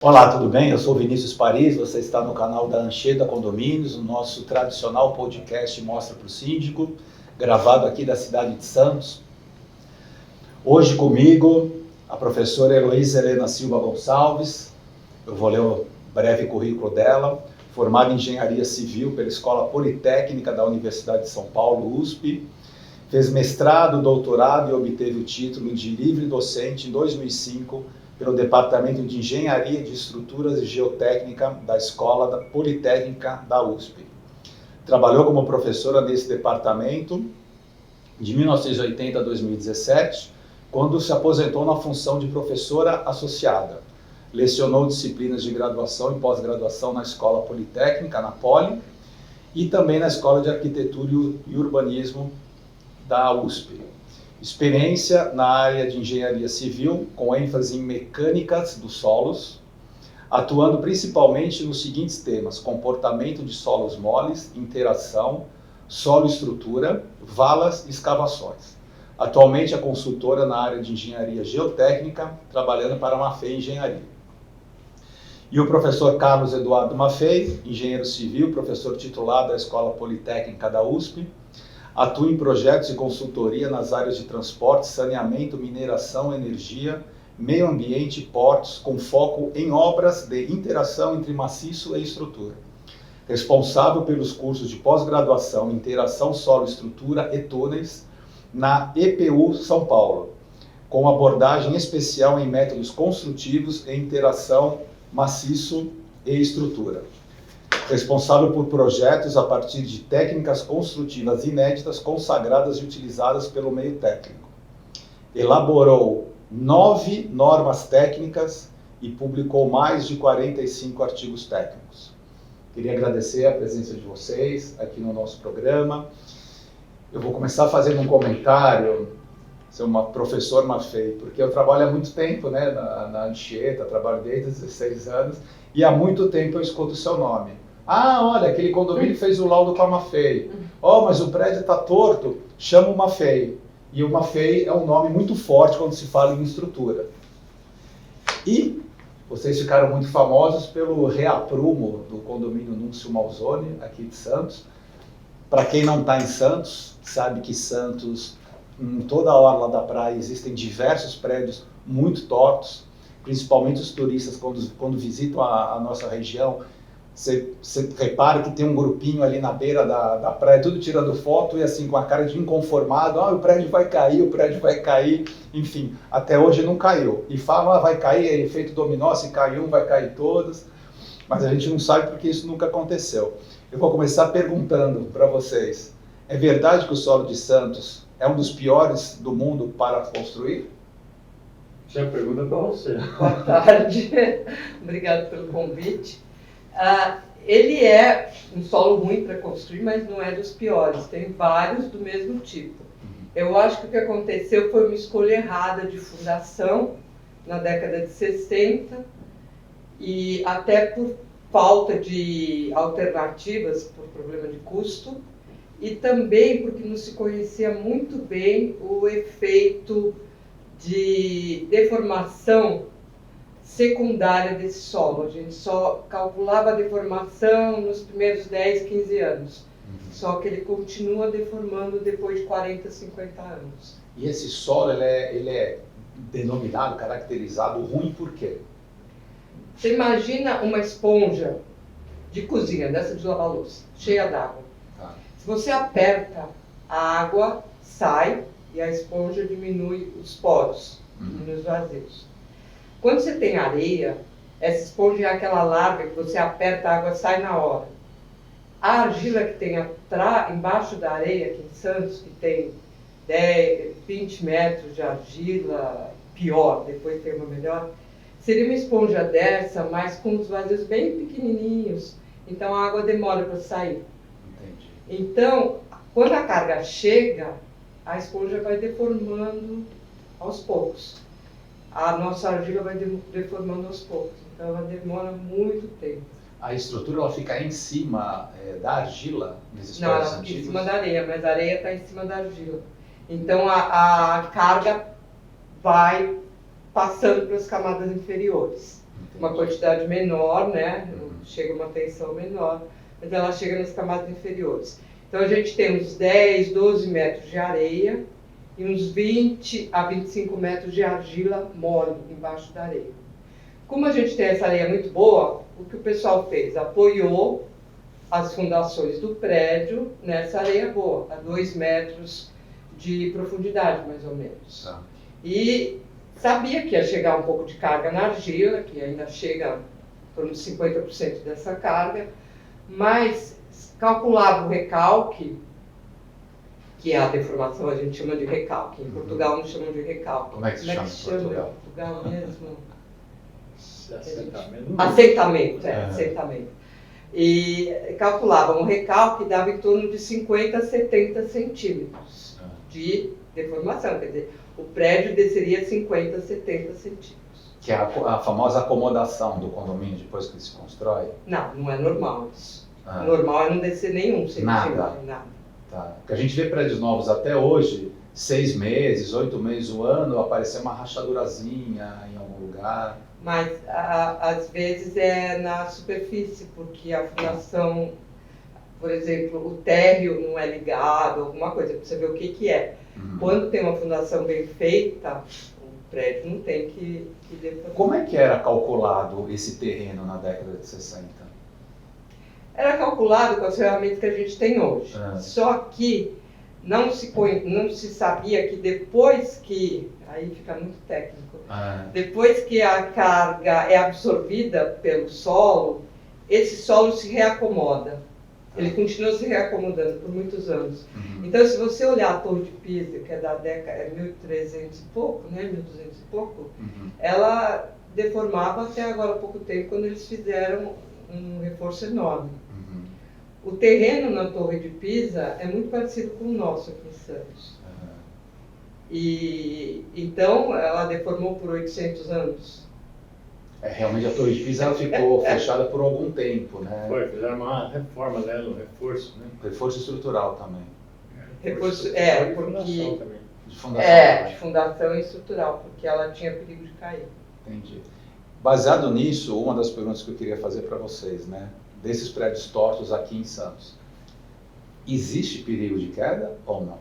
Olá, tudo bem? Eu sou Vinícius Paris, você está no canal da Anchieta Condomínios, o nosso tradicional podcast Mostra para o Síndico, gravado aqui da cidade de Santos. Hoje comigo, a professora Heloísa Helena Silva Gonçalves. Eu vou ler o breve currículo dela. Formada em Engenharia Civil pela Escola Politécnica da Universidade de São Paulo, USP. Fez mestrado, doutorado e obteve o título de livre docente em 2005 pelo Departamento de Engenharia de Estruturas e Geotécnica da Escola Politécnica da USP. Trabalhou como professora nesse departamento de 1980 a 2017, quando se aposentou na função de professora associada. Lecionou disciplinas de graduação e pós-graduação na Escola Politécnica, na Poli, e também na Escola de Arquitetura e Urbanismo da USP. Experiência na área de engenharia civil, com ênfase em mecânicas dos solos, atuando principalmente nos seguintes temas: comportamento de solos moles, interação, solo-estrutura, valas e escavações. Atualmente é consultora na área de engenharia geotécnica, trabalhando para a Maffei Engenharia. E o professor Carlos Eduardo Maffei, engenheiro civil, professor titular da Escola Politécnica da USP, atua em projetos e consultoria nas áreas de transporte, saneamento, mineração, energia, meio ambiente e portos, com foco em obras de interação entre maciço e estrutura. Responsável pelos cursos de pós-graduação em interação solo-estrutura e túneis na EPU São Paulo, com abordagem especial em métodos construtivos e interação maciço e estrutura. Responsável por projetos a partir de técnicas construtivas inéditas, consagradas e utilizadas pelo meio técnico. Elaborou 9 normas técnicas e publicou mais de 45 artigos técnicos. Queria agradecer a presença de vocês aqui no nosso programa. Eu vou começar fazendo um comentário, sou uma professor Maffei, porque eu trabalho há muito tempo, né, na Anchieta, trabalho desde os 16 anos, e há muito tempo eu escuto o seu nome. Ah, olha, aquele condomínio fez o laudo com a Maffei. Oh, mas o prédio está torto, chama o Maffei. E o Maffei é um nome muito forte quando se fala em estrutura. E vocês ficaram muito famosos pelo reaprumo do condomínio Núncio Malzone, aqui de Santos. Para quem não está em Santos, sabe que Santos, em toda a orla da praia, existem diversos prédios muito tortos, principalmente os turistas, quando visitam a nossa região. Você repara que tem um grupinho ali na beira da praia, tudo tirando foto e assim, com a cara de inconformado. Ah, o prédio vai cair, enfim, até hoje não caiu. E falam, vai cair, é efeito dominó, se cai um, vai cair todos. Mas a gente não sabe porque isso nunca aconteceu. Eu vou começar perguntando para vocês, é verdade que o solo de Santos é um dos piores do mundo para construir? Já pergunta para você. Boa tarde, obrigado pelo convite. Ele é um solo ruim para construir, mas não é dos piores. Tem vários do mesmo tipo. Eu acho que o que aconteceu foi uma escolha errada de fundação na década de 60 e até por falta de alternativas, por problema de custo, e também porque não se conhecia muito bem o efeito de deformação secundária desse solo. A gente só calculava a deformação nos primeiros 10, 15 anos. Só que ele continua deformando depois de 40, 50 anos. E esse solo, ele é denominado, caracterizado ruim por quê? Você imagina uma esponja de cozinha, dessa de lavar louça, cheia d'água. Tá. Se você aperta, a água sai e a esponja diminui os poros, diminui os vazios. Quando você tem areia, essa esponja é aquela larga que você aperta, a água sai na hora. A argila que tem embaixo da areia, aqui em Santos, que tem 10, 20 metros de argila, pior, depois tem uma melhor, seria uma esponja dessa, mas com os vazios bem pequenininhos, então a água demora para sair. Entendi. Então, quando a carga chega, a esponja vai deformando aos poucos. A nossa argila vai deformando aos poucos, então ela demora muito tempo. A estrutura ela fica em cima da argila nesses Não, prédios ela fica em antigos? cima da areia, mas a areia está em cima da argila. Então a carga vai passando para as camadas inferiores. uma quantidade menor, né? Chega uma tensão menor, mas ela chega nas camadas inferiores. Então a gente tem uns 10, 12 metros de areia e uns 20 a 25 metros de argila mole embaixo da areia. Como a gente tem essa areia muito boa, o que o pessoal fez? Apoiou as fundações do prédio nessa areia boa, a 2 metros de profundidade, mais ou menos. Tá. E sabia que ia chegar um pouco de carga na argila, que ainda chega em torno de 50% dessa carga, mas calculava o recalque, que é a deformação, a gente chama de recalque. Em Portugal não chamam de recalque. Como é que se chama em Portugal? Em Portugal mesmo? Assentamento. Assentamento, É. assentamento. E calculavam o recalque, dava em torno de 50 a 70 centímetros de deformação. Quer dizer, o prédio desceria 50 a 70 centímetros. Que é a famosa acomodação do condomínio depois que ele se constrói? Não é normal isso. Ah. Normal é não descer nenhum centímetro. Nada. Tá. Porque a gente vê prédios novos até hoje, 6 meses, 8 meses, um ano, aparecer uma rachadurazinha em algum lugar. Mas às vezes é na superfície, porque a fundação, por exemplo, o térreo não é ligado, alguma coisa, para você ver o que é. Quando tem uma fundação bem feita, o prédio não tem que deformar. Como é que era calculado esse terreno na década de 60? Era calculado com as ferramentas que a gente tem hoje. Só que não se sabia que depois que, aí fica muito técnico, depois que a carga é absorvida pelo solo, esse solo se reacomoda. Ele continua se reacomodando por muitos anos. Então, se você olhar a Torre de Pisa, que é da década, 1300 e pouco, né, 1200 e pouco, ela deformava até agora há pouco tempo, quando eles fizeram um reforço enorme. O terreno na Torre de Pisa é muito parecido com o nosso aqui em Santos. E então ela deformou por 800 anos. Realmente a Torre de Pisa ela ficou fechada por algum tempo, né? Foi, fizeram uma reforma dela, um reforço, né? Reforço estrutural também. Reforço, De porque fundação também. De fundação. de fundação e estrutural, porque ela tinha perigo de cair. Entendi. Baseado nisso, uma das perguntas que eu queria fazer para vocês, né? Desses prédios tortos aqui em Santos, existe perigo de queda ou não?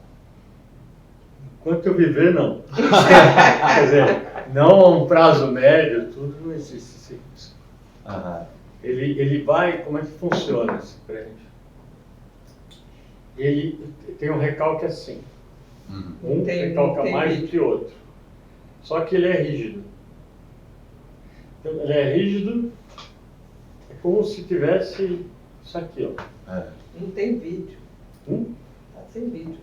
Enquanto eu viver, não. Quer dizer, não a um prazo médio, tudo não existe esse risco. Ele vai, como é que funciona esse prédio? Ele tem um recalque assim. Um recalca mais do que outro. Só que ele é rígido. Então, ele é rígido, é como se tivesse isso aqui, ó. Não tem vídeo. Tá sem vídeo.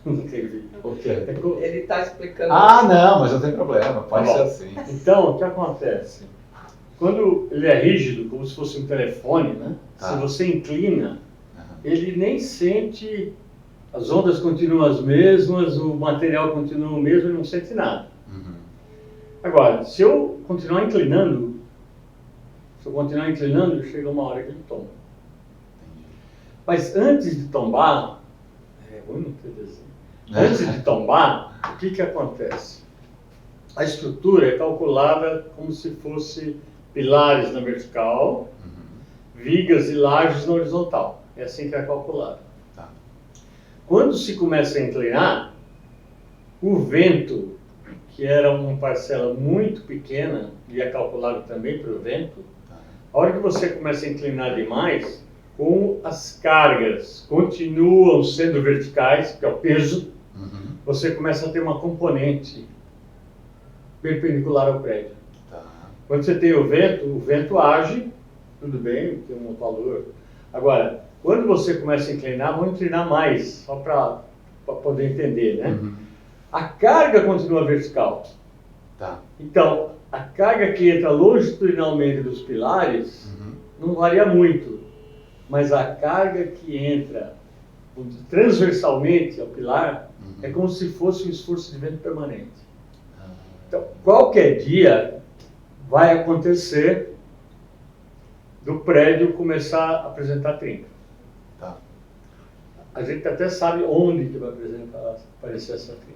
Não tem vídeo. O quê? Ele está explicando. Não, mas não tem problema, pode ser assim. Então, o que acontece? Quando ele é rígido, como se fosse um telefone, né? Se você inclina, ele nem sente, as ondas continuam as mesmas, o material continua o mesmo, ele não sente nada. Agora, se eu continuar inclinando, chega uma hora que ele tomba. Mas antes de tombar, antes de tombar, o que acontece? A estrutura é calculada como se fosse pilares na vertical, vigas e lajes na horizontal. É assim que é calculado. Quando se começa a inclinar, o vento, que era uma parcela muito pequena, e é calculado também para o vento, a hora que você começa a inclinar demais, como as cargas continuam sendo verticais, que é o peso, você começa a ter uma componente perpendicular ao prédio. Quando você tem o vento age, tudo bem, tem um valor. Agora, quando você começa a inclinar, vamos inclinar mais, só para poder entender, né? A carga continua vertical. Então, a carga que entra longitudinalmente dos pilares não varia muito, mas a carga que entra transversalmente ao pilar é como se fosse um esforço de vento permanente. Então, qualquer dia vai acontecer do prédio começar a apresentar trinca. A gente até sabe onde que vai aparecer essa trinca.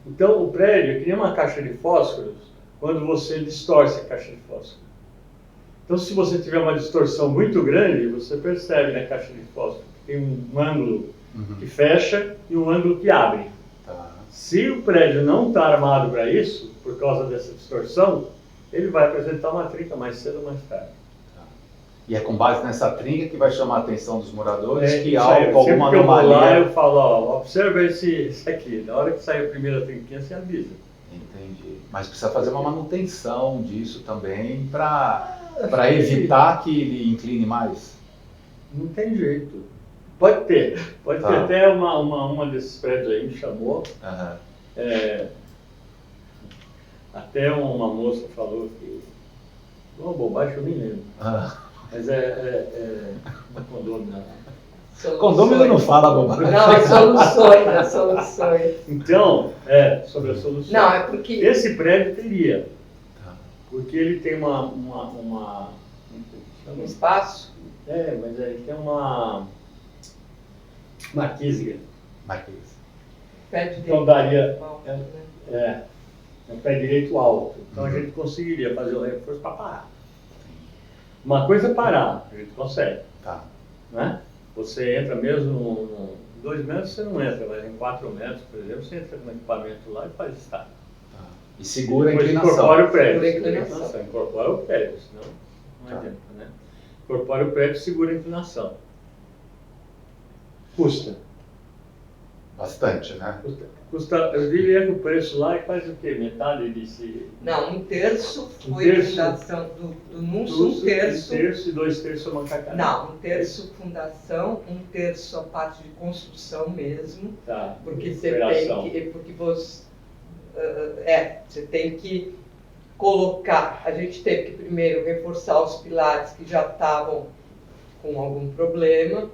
Então, o prédio é que nem uma caixa de fósforos, quando você distorce a caixa de fósforo. Então, se você tiver uma distorção muito grande, você percebe na caixa de fósforo que tem um ângulo que fecha e um ângulo que abre. Tá. Se o prédio não está armado para isso, por causa dessa distorção, ele vai apresentar uma trinca mais cedo ou mais tarde. Tá. E é com base nessa trinca que vai chamar a atenção dos moradores que isso há aí. alguma Sempre que eu vou lá, anomalia. eu falo, ó, observa esse aqui. Na hora que sair a primeira trinquinha, você avisa. Entendi. Mas precisa fazer uma manutenção disso também para evitar que ele incline mais? Não tem jeito. Pode ter. Pode ter Tá. até uma desses prédios aí me chamou. Aham. Até uma moça falou que... Uma bobagem que eu nem lembro. Ah. Mas é um condomínio. Condômino não fala bobagem. Não, é soluções, é soluções. Então, sobre a solução. Não, é porque... Esse prédio teria, Tá. porque ele tem uma Um espaço? mas ele tem uma quísiga. Marquês. Pé direito. Então daria, Né? um pé direito alto. Então a gente conseguiria fazer o reforço para parar. Uma coisa é parar, a gente consegue, Tá. né? Você entra mesmo em 2 metros, você não entra, mas em 4 metros, por exemplo, você entra com equipamento lá e faz estágio. Tá. E segura a Depois inclinação. incorpora o prédio. Segura a inclinação. Incorpora o prédio, senão não Tá. adianta, né? Incorpora o prédio e segura a inclinação. Custa. Bastante, né? Custa, eu diria que o preço lá é quase o quê? Metade desse... Não, 1/3 Um foi terço. fundação do NUNSO, 1/3. 1/3 e 2/3 mancacada. Não, 1/3 fundação, 1/3 a parte de construção mesmo, Tá. porque você Operação. tem que, porque você, você tem que colocar, a gente teve que primeiro reforçar os pilares que já estavam com algum problema,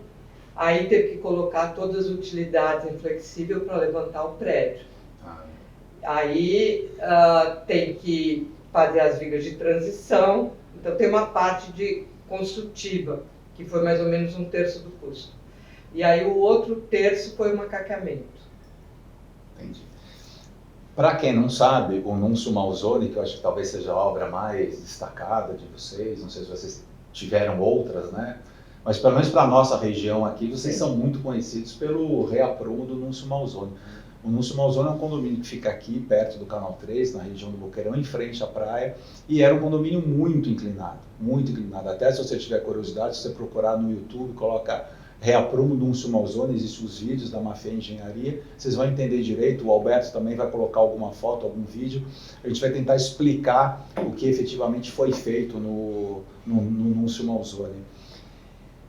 aí teve que colocar todas as utilidades em flexível para levantar o prédio. Tá. Aí tem que fazer as vigas de transição, então tem uma parte de construtiva, que foi mais ou menos 1/3 do custo. E aí o outro terço foi o macaqueamento. Entendi. Para quem não sabe, o Nuncio Malzone, que eu acho que talvez seja a obra mais destacada de vocês, não sei se vocês tiveram outras, né? Mas pelo menos para a nossa região aqui, vocês são muito conhecidos pelo reaprumo do Nuncio Malzone. O Nuncio Malzone é um condomínio que fica aqui, perto do Canal 3, na região do Boqueirão, em frente à praia, e era um condomínio muito inclinado, muito inclinado. Até se você tiver curiosidade, se você procurar no YouTube, coloca reaprumo do Nuncio Malzone, existem os vídeos da Mafia Engenharia, vocês vão entender direito, o Alberto também vai colocar alguma foto, algum vídeo, a gente vai tentar explicar o que efetivamente foi feito no Nuncio Malzone.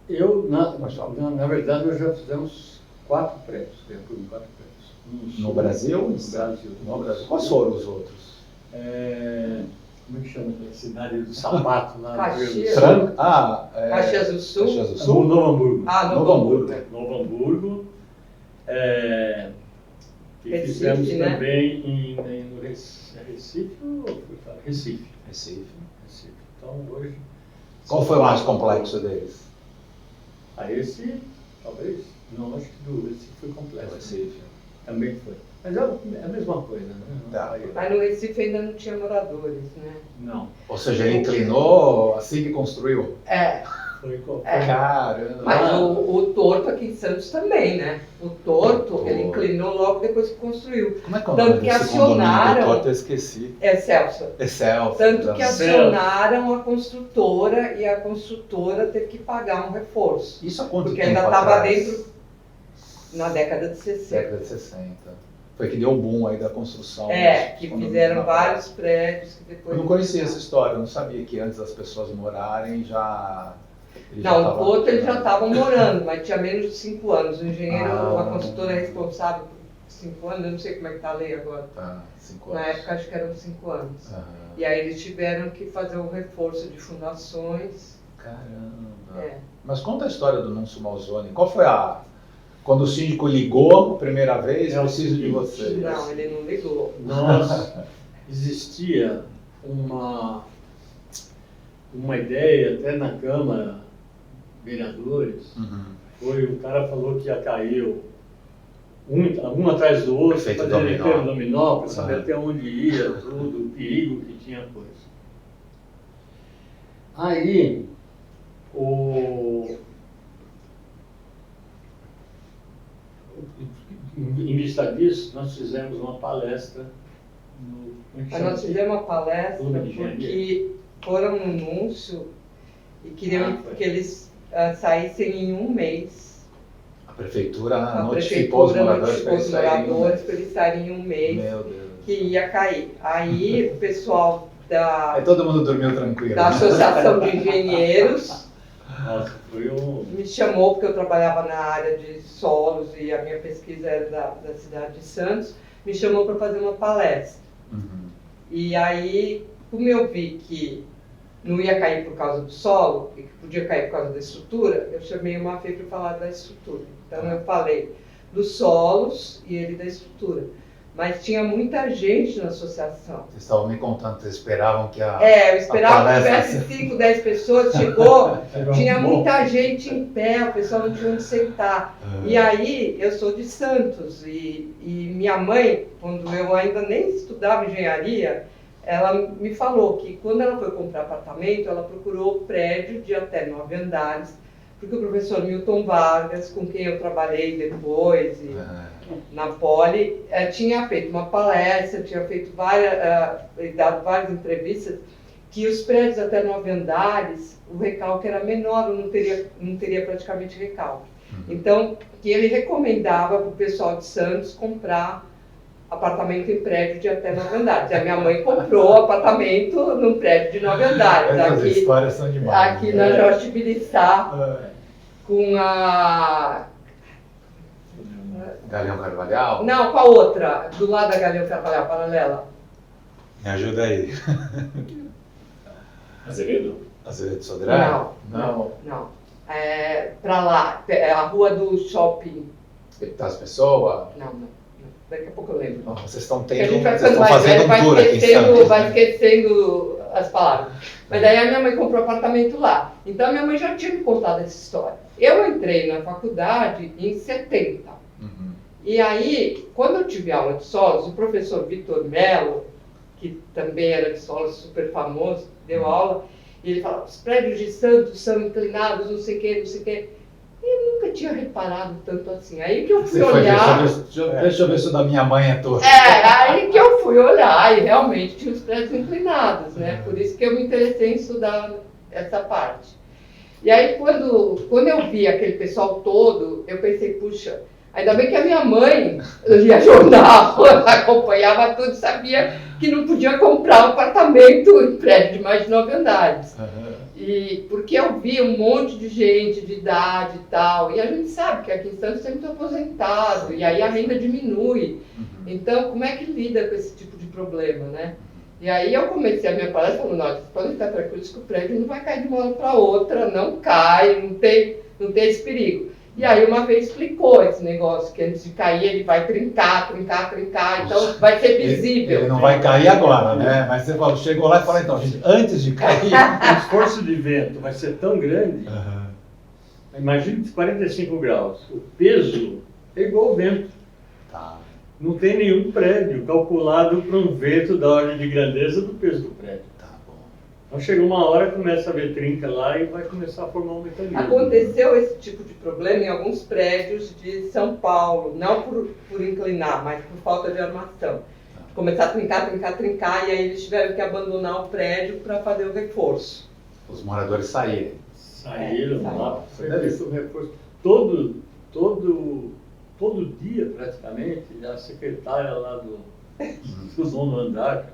Na verdade, nós já fizemos 4 prédios, reaprumo 4 prédios. No Brasil? No Brasil. No Brasil. Quais foram os outros? Como é que chama a cidade do sapato lá no Caxias. Rio Grande do Sul? Caxias do Sul? Caxias do Sul? Novo Hamburgo. Novo Hamburgo. Novo Hamburgo. Que Recife, fizemos né? também no Recife ou Recife? Recife. Então hoje. Qual foi o mais complexo deles? Esse, talvez. Não, acho que do Recife foi O complexo. Recife. Também foi. Mas é a mesma coisa, né? Tá. Mas no Recife ainda não tinha moradores, né? Não. Ou seja, ele inclinou assim que construiu? Foi Caramba! Mas o Torto aqui em Santos também, né? O Torto, Torto. ele inclinou logo depois que construiu. Como é que é o Tanto nome que desse condomínio acionaram- do Torto? Eu esqueci. É Celso. É Celso. Tanto que exatamente. acionaram a construtora e a construtora teve que pagar um reforço. Isso há quanto Porque tempo ainda estava atrás? dentro na década de 60. Década de 60. Foi que deu o boom aí da construção. Que dos condomínios fizeram na praia. vários prédios que depois. Eu não conhecia essa história, eu não sabia que antes das pessoas morarem já... ele já Não, tava- o outro eles já estavam morando, mas tinha menos de 5 anos. O engenheiro, Ah. a construtora é responsável por 5 anos, eu não sei como é que está a lei agora. Tá, 5 Na anos. época acho que eram 5 anos. Aham. E aí eles tiveram que fazer um reforço de fundações. Caramba. Mas conta a história do Nuncio Malzone. Qual foi a... Quando o síndico ligou a primeira vez, É o preciso de seguinte, vocês. Não, ele não ligou. Existia uma ideia, até na Câmara, vereadores, Uhum. o cara falou que ia cair um atrás do outro, Efeito fazer dominó. efeito dominó, para saber Uhum. até onde ia, tudo, o perigo que tinha a coisa. Aí, em vista disso, nós fizemos uma palestra Nós fizemos uma palestra Clube de Engenharia. porque foram no anúncio e queriam foi. que eles saíssem em um mês. A prefeitura A notificou os prefeitura moradores notificou os moradores para para eles saírem em um mês Meu Deus. que ia cair. Aí o pessoal Aí todo mundo dormiu tranquilo. da Associação de Engenheiros Nossa, foi me chamou, porque eu trabalhava na área de solos e a minha pesquisa era da cidade de Santos, me chamou para fazer uma palestra. Uhum. E aí, como eu vi que não ia cair por causa do solo, e que podia cair por causa da estrutura, eu chamei o Mafê para falar da estrutura. Então eu falei dos solos e ele da estrutura. Mas tinha muita gente na associação. Vocês estavam me contando, vocês esperavam que a... Eu esperava que palestra- tivesse 5, 10 pessoas, chegou, tinha muita gente em pé, o pessoal não tinha onde sentar. E aí, eu sou de Santos, e minha mãe, quando eu ainda nem estudava engenharia, ela me falou que quando ela foi comprar apartamento, ela procurou prédio de até 9 andares, porque o professor Milton Vargas, com quem eu trabalhei depois, na Poli, tinha feito uma palestra, tinha feito dado várias entrevistas, que os prédios até 9 andares, o recalque era menor, não teria praticamente recalque. Então, que ele recomendava para o pessoal de Santos comprar apartamento em prédio de até 9 andares. E a minha mãe comprou apartamento num prédio de 9 andares. Essas histórias são demais. Aqui na Jorge Biliçá, com a... Galeão Carvalhal? Não, com a outra, do lado da Galeão Carvalhal, paralela. Me ajuda aí. Azevedo? Azevedo Sodré? Não. Pra lá, a rua do shopping. Deputadas Pessoa? Não. Daqui a pouco eu lembro. Não, vocês estão Porque a gente fazendo um tour aqui em Santos. vai esquecendo as palavras. Mas daí a minha mãe comprou apartamento lá. Então a minha mãe já tinha me contado essa história. Eu entrei na faculdade em 70. Uhum. E aí, quando eu tive aula de solos, o professor Vitor Mello, que também era de solos super famoso, deu aula, e ele falava, os prédios de Santos são inclinados, não sei o quê. E eu nunca tinha reparado tanto assim. Aí que eu fui olhar... Deixa eu ver se o da minha mãe é torto. Aí que eu fui olhar e realmente tinha os prédios inclinados, né? Por isso que eu me interessei em estudar essa parte. E aí quando eu vi aquele pessoal todo, eu pensei, puxa, ainda bem que a minha mãe lia jornal, acompanhava tudo, sabia que não podia comprar um apartamento em prédio de mais de 9 andares. E porque eu vi um monte de gente de idade e tal, e a gente sabe que aqui em Santos tem muito aposentado, e aí a renda diminui. Então, como é que lida com esse tipo de problema, né? E aí eu comecei a minha palestra falando, não, vocês podem ficar tranquilos que o prédio não vai cair de uma hora para outra, não cai, não tem esse perigo. E aí uma vez explicou esse negócio, que antes de cair ele vai trincar, então vai ser visível. Ele não vai cair agora, né? Mas você falou, chegou lá e falou, então, gente, antes de cair... O esforço de vento vai ser tão grande, imagine 45 graus, o peso é igual ao vento. Tá. Não tem nenhum prédio calculado para um vento da ordem de grandeza do peso do prédio. Tá bom. Então chega uma hora, começa a ver trinca lá e vai começar a formar um mecanismo. Aconteceu esse tipo de problema em alguns prédios de São Paulo, não por inclinar, mas por falta de armação. Começar a trincar, e aí eles tiveram que abandonar o prédio para fazer o reforço. Os moradores saírem. Saíram lá, foi Deve feito o reforço. Todo dia, praticamente, a secretária lá do nono andar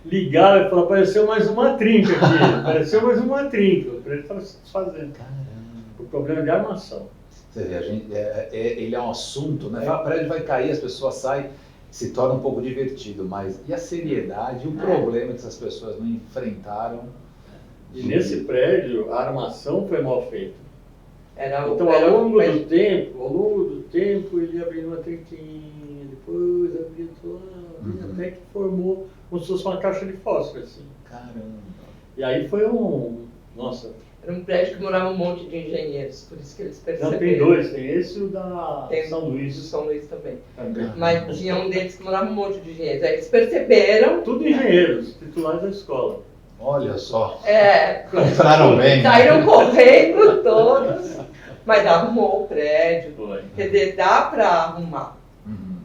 ligava e falava, apareceu mais uma trinca aqui, o prédio estava se desfazendo. O problema de armação. Você vê, ele é um assunto, né? O prédio vai cair, as pessoas saem, se torna um pouco divertido, mas e a seriedade, o problema que essas pessoas não enfrentaram? E nesse prédio, a armação foi mal feita. Então, Era ao longo do tempo, ele abriu uma trinquinha, depois abriu até que formou como se fosse uma caixa de fósforo, assim. Caramba! E aí foi Nossa! Era um prédio que morava um monte de engenheiros, por isso que eles perceberam. Não, tem dois, tem esse e o da São Luís. Do São Luís também. Também. Mas tinha um deles que morava um monte de engenheiros. Aí eles perceberam. Tudo engenheiros, titulares da escola. Olha só, É, compraram bem. Né? saíram correndo todos, mas arrumou o prédio. Foi. Quer dizer, dá para arrumar. Uhum.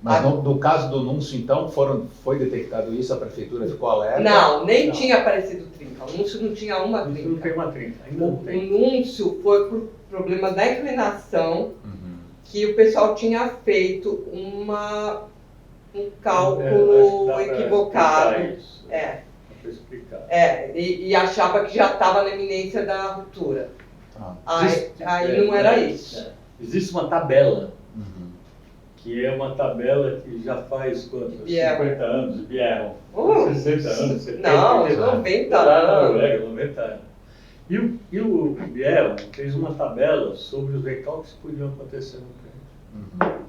Mas no caso do Núncio, então, foi detectado isso, a prefeitura ficou alerta? Não, nem Não. tinha aparecido trinca. O Núncio não tinha uma Isso não trinca. tem uma trinca. Ainda não O tem. Núncio foi por problema da inclinação, Uhum. que o pessoal tinha feito um Eu acho que cálculo dá pra equivocado. explicar isso. É, Dá pra explicar. e achava que já estava na iminência da ruptura. Tá. Aí não era isso. Existe uma tabela, Uhum. que é uma tabela que já faz quantos? Biel. 50 anos de Biel. 60 anos, 70 Não, anos. 90 Lá na anos. Noruega, 90 anos. E o Biel fez uma tabela sobre os recalques que podiam acontecer no prédio. Uhum.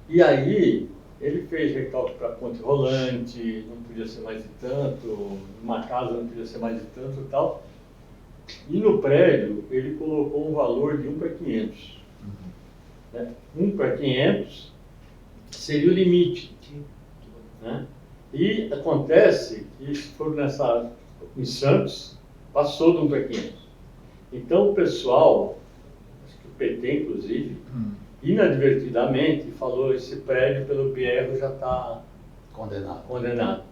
E aí, ele fez recalque para ponte rolante, não podia ser mais de tanto, uma casa não podia ser mais de tanto e tal. E no prédio, ele colocou um valor de 1 para 500. Uhum. Né? 1 para 500 seria o limite. Né? E acontece que, se for em Santos, passou de 1 para 500. Então, o pessoal, acho que o PT, inclusive, Uhum. inadvertidamente falou: esse prédio pelo Pierro já está condenado.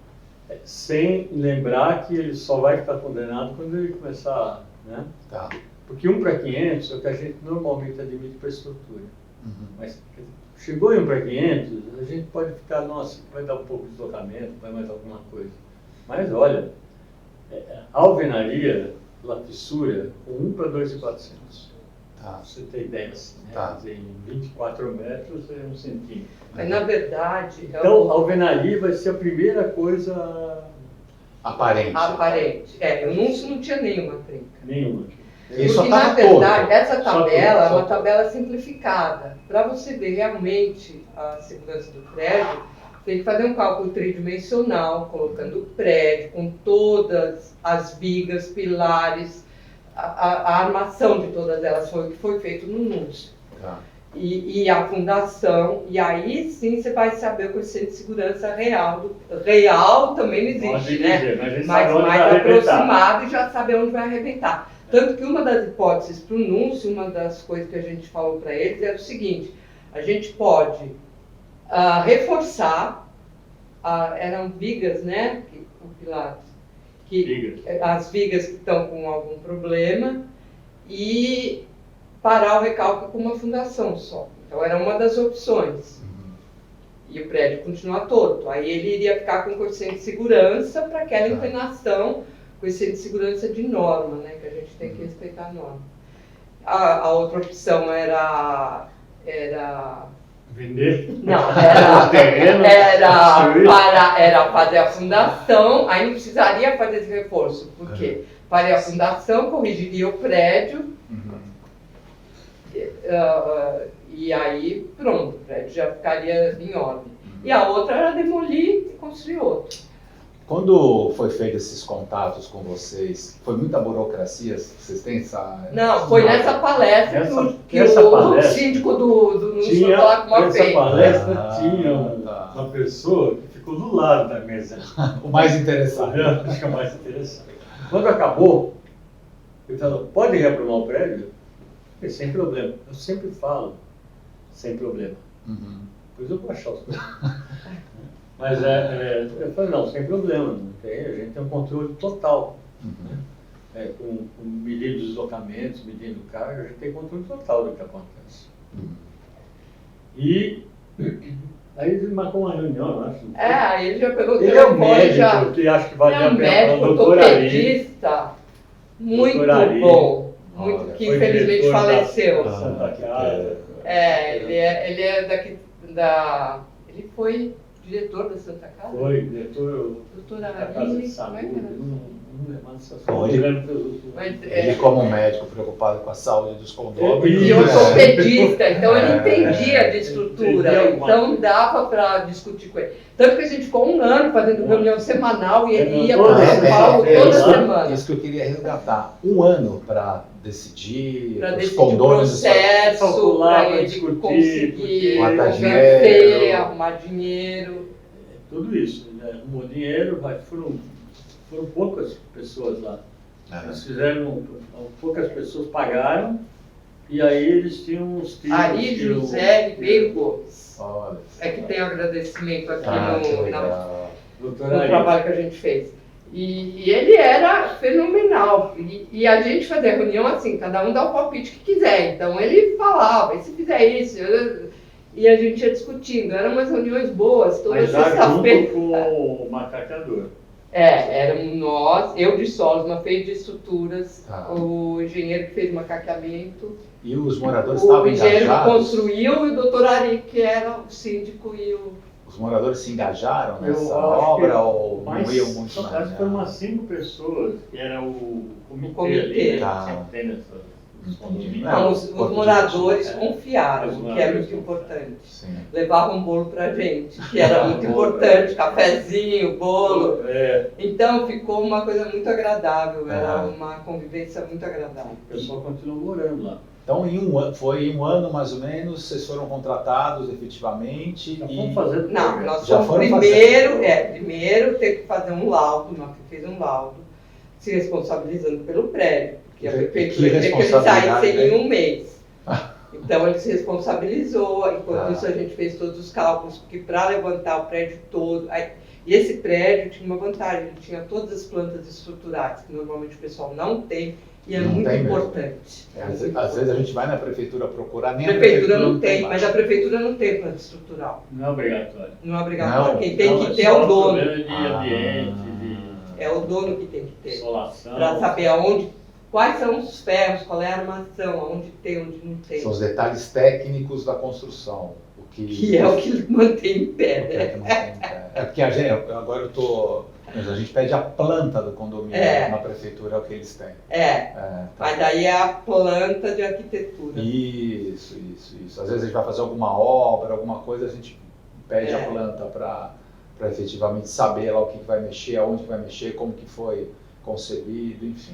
Sem lembrar que ele só vai ficar condenado quando ele começar, né? Tá. Porque 1 para 500 é o que a gente normalmente admite para a estrutura. Uhum. Mas quer dizer, chegou em 1 para 500, a gente pode ficar, nossa, vai dar um pouco de deslocamento, vai mais alguma coisa. Mas olha, a alvenaria, a fissura, com 1 para 2.400. Tá. Pra você ter ideia, assim, né? Tá. Quer dizer, em 24 metros é 1 centímetro. Mas na verdade, Então, a alvenaria vai ser a primeira coisa Aparente. aparente. O Núncio não tinha nenhuma trinca. nenhuma. Isso Porque, tava na verdade, torto. essa Só tabela é torto. uma tabela simplificada. Para você ver realmente a segurança do prédio, tem que fazer um cálculo tridimensional, colocando o prédio com todas as vigas, pilares, a armação de todas elas foi o que foi feito no Núncio. Tá. E a fundação, e aí sim você vai saber o coeficiente de segurança real. Real também não Pode existe, né? dizer, mas a gente Mas sabe onde mais vai arrebentar. aproximado e já saber onde vai arrebentar. Tanto que uma das hipóteses para o Núncio, uma das coisas que a gente falou para eles era o seguinte: a gente pode reforçar, eram vigas, né? Pilares, Vigas. as vigas que estão com algum problema, e parar o recalque com uma fundação só. Então era uma das opções. Uhum. E o prédio continuar torto. Aí ele iria ficar com coeficiente de segurança para aquela Tá. inclinação, coeficiente de segurança de norma, né? Que a gente tem que respeitar a norma. A outra opção era Vender? não, terreno, era fazer a fundação, aí não precisaria fazer esse reforço, porque faria a fundação, corrigiria o prédio, Uhum. e aí pronto, o prédio já ficaria em ordem. E a outra era demolir e construir outro. Quando foi feito esses contatos com vocês, foi muita burocracia? Vocês têm essa... Não, foi nessa palestra que Essa o palestra síndico do Núncio foi tinha, falar com uma essa feia. palestra Ah, tinha tá. uma pessoa que ficou do lado da mesa. O mais interessante. Acho que é mais interessante. Quando acabou, ele falou: pode reaprumar o prédio? Eu falei: sem problema. Eu sempre falo, sem problema. Uhum. Depois eu vou achar os problemas. Mas eu falei: não, sem problema. Não tem, a gente tem um controle total. Uhum. Com medindo os deslocamentos, medindo carga, a gente tem controle total do que acontece. Uhum. E aí ele marcou uma reunião, eu acho. Aí ele já pegou o Ele é um telefone, médico já... que acho que vale Ele é a um pena médico falar, doutor Ari. ortopedista, muito Doutor Ari. bom, Olha, que Foi infelizmente diretor faleceu. da Santa Casa. Ele é daqui ele foi diretor da Santa Casa? Foi diretor Doutor da Casa de Ari, como é Saúde. que era? Não lembro dessas Bom, coisas. ele- Eu lembro pelos últimos. Mas, Ele, como médico preocupado com a saúde dos condôminos... E É. ortopedista, então ele É. entendia de Entendia estrutura, alguma então coisa. dava para discutir com ele. Tanto que a gente ficou um ano fazendo reunião semanal e ele ia Toda para São Paulo semana. toda isso, semana. isso que eu queria resgatar. Um ano para decidir Para os decidir o condôminos... processo, calcular, para pra ele discutir, conseguir matar vencer, dinheiro. arrumar dinheiro. Tudo isso. Ele arrumou dinheiro, foram foram poucas pessoas lá. É. Eles fizeram, poucas pessoas pagaram, e aí eles tinham uns tiros. Ari José Ribeiro Gomes. Olha. É que tem agradecimento aqui Que no legal. Doutora Ari. trabalho que a gente fez. E ele era fenomenal. E a gente fazia reunião assim, cada um dá o palpite que quiser. Então ele falava, e se fizer isso? E a gente ia discutindo. Eram umas reuniões boas, toda Mas já sexta-feira. junto com o macaqueador. Éramos nós, eu de solos, uma fez de estruturas, Tá. o engenheiro que fez macaqueamento, E os moradores o estavam engenheiro que engajados? construiu e o doutor Ari, que era o síndico e o... Os moradores se engajaram Eu nessa acho obra que ou Mas não iam muito acho mais? que foram umas 5 pessoas, que era o comitê, comitê. ali, né? Tá. Que tem nessa, nos condomínios. Não, os Corpo de moradores gente. confiaram, Os o que é moradores muito confiaram. importante. Sim. Levavam um bolo pra gente, que era muito importante, cafezinho, bolo. É, Então ficou uma coisa muito agradável, era Aham. uma convivência muito agradável. o pessoal continuou morando lá. Então, foi em um ano mais ou menos, vocês foram contratados efetivamente Já e fomos fazer tudo. Não, nós Já fomos foram primeiro ter que fazer um laudo, nós fez um laudo, se responsabilizando pelo prédio, porque a Que prefeitura queria que ele responsabilidade, saísse né? em um mês. Então ele se responsabilizou, enquanto isso a gente fez todos os cálculos, porque para levantar o prédio todo, e esse prédio tinha uma vantagem, ele tinha todas as plantas estruturais, que normalmente o pessoal não tem, e é Não muito tem mesmo. importante. às vezes a gente vai na prefeitura procurar, nem A prefeitura não tem tem, mais. mas a prefeitura não tem planta estrutural. Não é obrigatório. Não é obrigatório. Não. Quem tem Não, que ter só é o dono. problema de ambiente, É o dono que tem que de ter. insolação. Para saber aonde, quais são os ferros, qual é a armação, aonde tem, onde não tem. São os detalhes técnicos da construção. O Que é o que mantém em pé, o que né? é que não tem, é porque agora eu tô. A gente pede a planta do condomínio na prefeitura, é o que eles têm. Tá. Mas daí é a planta de arquitetura. Isso. Às vezes a gente vai fazer alguma obra, alguma coisa, a gente pede a planta para efetivamente saber lá o que vai mexer, aonde vai mexer, como que foi concebido, enfim.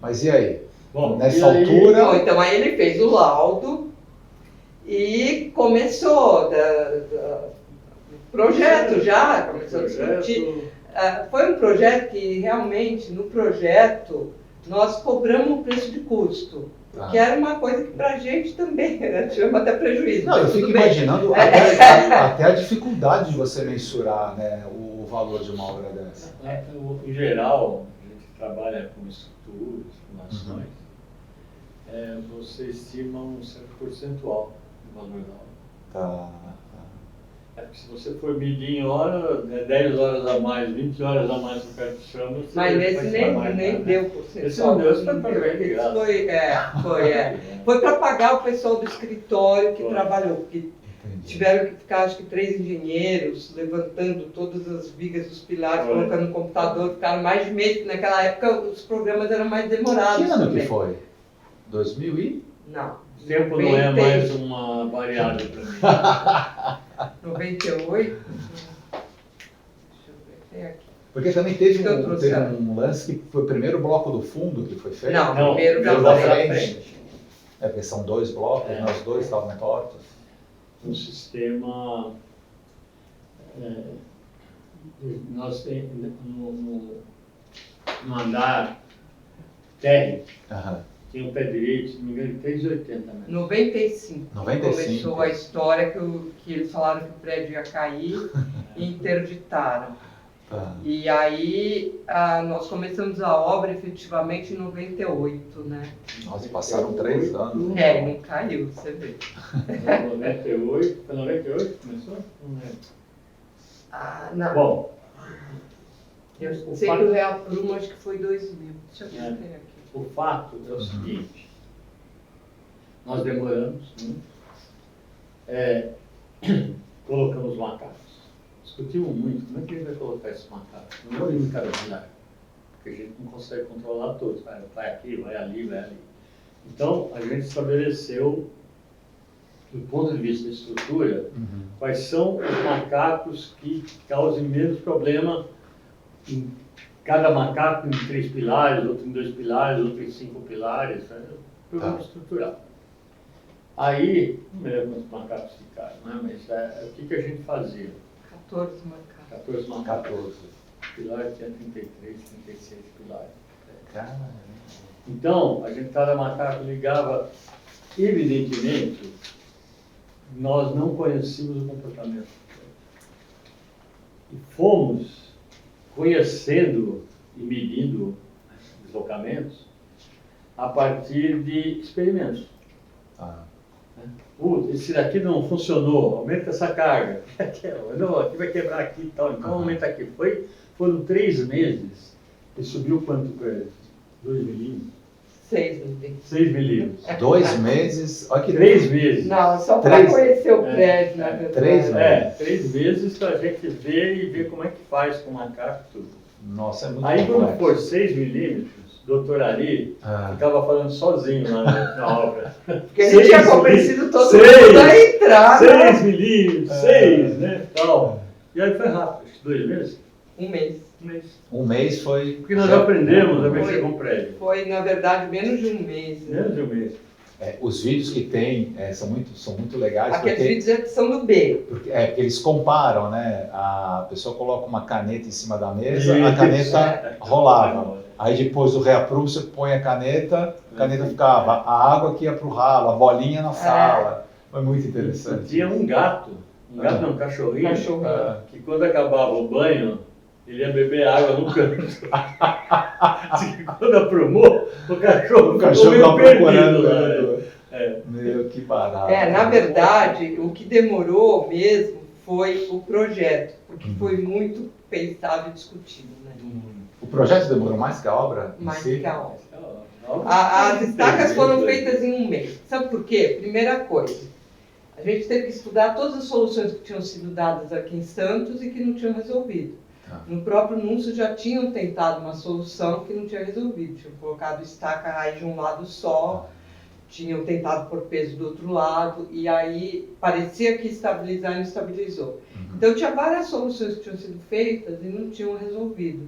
Mas e aí? Bom, Nessa e aí- altura... Bom, então aí ele fez o laudo e começou o projeto já, começou a discutir. Foi um projeto que realmente, no projeto, nós cobramos o preço de custo. Que era uma coisa que pra gente também chama até prejuízo. Não, eu mas fico tudo bem. imaginando até a dificuldade de você mensurar, né, o valor de uma obra dessa. Em geral, a gente que trabalha com estruturas, com ações, você estima um certo percentual do valor da obra. Tá. Porque se você for medir em hora, 10 horas a mais, 20 horas a mais no pé do chão, você Mas vai nesse estimar nem, mais, nem né? deu por cento. Esse não deu, esse foi pra ver de graça. Foi para pagar o pessoal do escritório que Foi. trabalhou, porque Entendi. tiveram que ficar, acho que 3 engenheiros levantando todas as vigas dos pilares, Foi. colocando no computador, ficaram mais de mês, porque naquela época os programas eram mais demorados. Que ano também. que foi? 2000 e? Não. O tempo não é mais uma variável para mim. 98? Deixa eu ver, tem aqui. Porque também teve Que eu trouxe, teve um lance que foi o primeiro bloco do fundo que foi feito. Não, Não, primeiro primeiro da da frente. frente. É, porque são 2 blocos, né, os 2 estavam tortos. Um sistema. Nós temos no andar térreo, Aham. tinha um pé direito, se não me engano, de 3,80 metros. 95. 95. Começou a história que eles falaram que o prédio ia cair e interditaram. Tá. E aí nós começamos a obra efetivamente em 98, né? Nossa, passaram 3 anos. E não caiu, você vê. 98, foi 98 que começou? Não lembro. Não. Bom, Eu o sei fato- que o Real Prumo acho que foi 2000. Deixa eu ver aqui. o fato é o seguinte, nós demoramos muito, colocamos macacos. Discutimos muito, como é que a gente vai colocar esses macacos? Não vou em cada lugar, porque a gente não consegue controlar todos. Vai aqui, vai ali, vai ali. Então, a gente estabeleceu, do ponto de vista da estrutura, Uhum. quais são os macacos que causem menos problema em cada macaco em 3 pilares, outro em 2 pilares, outro em 5 pilares, né? Programa estrutural. Aí, não me lembro quantos macacos ficaram, né? Mas o que a gente fazia? 14 macacos. 14 macacos. 14. O pilar tinha 33, 36 pilares. Caramba. Então, a gentada macaco ligava, evidentemente, nós não conhecíamos o comportamento. E fomos conhecendo e medindo deslocamentos a partir de experimentos. Esse daqui não funcionou, aumenta essa carga. Não, aqui vai quebrar aqui e tal, então aumenta aqui. Foram 3 meses e subiu quanto com ele? 2 milímetros? 6 milímetros. 6 milímetros. 2 meses, olha que 3 meses. Não, só para conhecer o prédio, na verdade. 3 meses. 3 meses para a gente ver e ver como é que faz com o macaco tudo. Nossa, é muito Aí quando complexo. for 6 milímetros, Dr. Ari ficava falando sozinho lá na obra. Porque a gente tinha convencido todo seis, mundo a entrar. 6 milímetros, 6, né? Tal. E aí foi rápido, acho que 2 meses? 1 mês. 1 mês. 1 mês foi... Porque nós aprendemos a mexer com o prédio. Foi, na verdade, menos de 1 mês. Né? Menos de 1 mês. Os vídeos que tem são muito legais. Aqueles vídeos são do B. Porque eles comparam, né? A pessoa coloca uma caneta em cima da mesa, Isso. a caneta rolava. Aí depois do reaprumo você põe a caneta ficava, a água que ia para o ralo, a bolinha na sala. Foi muito interessante. Tinha um gato não, um cachorrinho, que quando acabava o banho, ele ia beber água no canto. Quando aprumou, o cachorro estava procurando. Né? Meu, que barato. Na verdade, o que demorou mesmo foi o projeto, porque foi muito pensado e discutido. Né? O projeto demorou mais que a obra? Mais si? que a obra. As estacas foram feitas em 1 mês. Sabe por quê? Primeira coisa, a gente teve que estudar todas as soluções que tinham sido dadas aqui em Santos e que não tinham resolvido. No próprio Núncio já tinham tentado uma solução que não tinha resolvido. Tinham colocado estaca raiz de um lado só, tinham tentado pôr peso do outro lado, e aí parecia que estabilizar e não estabilizou. Então tinha várias soluções que tinham sido feitas e não tinham resolvido.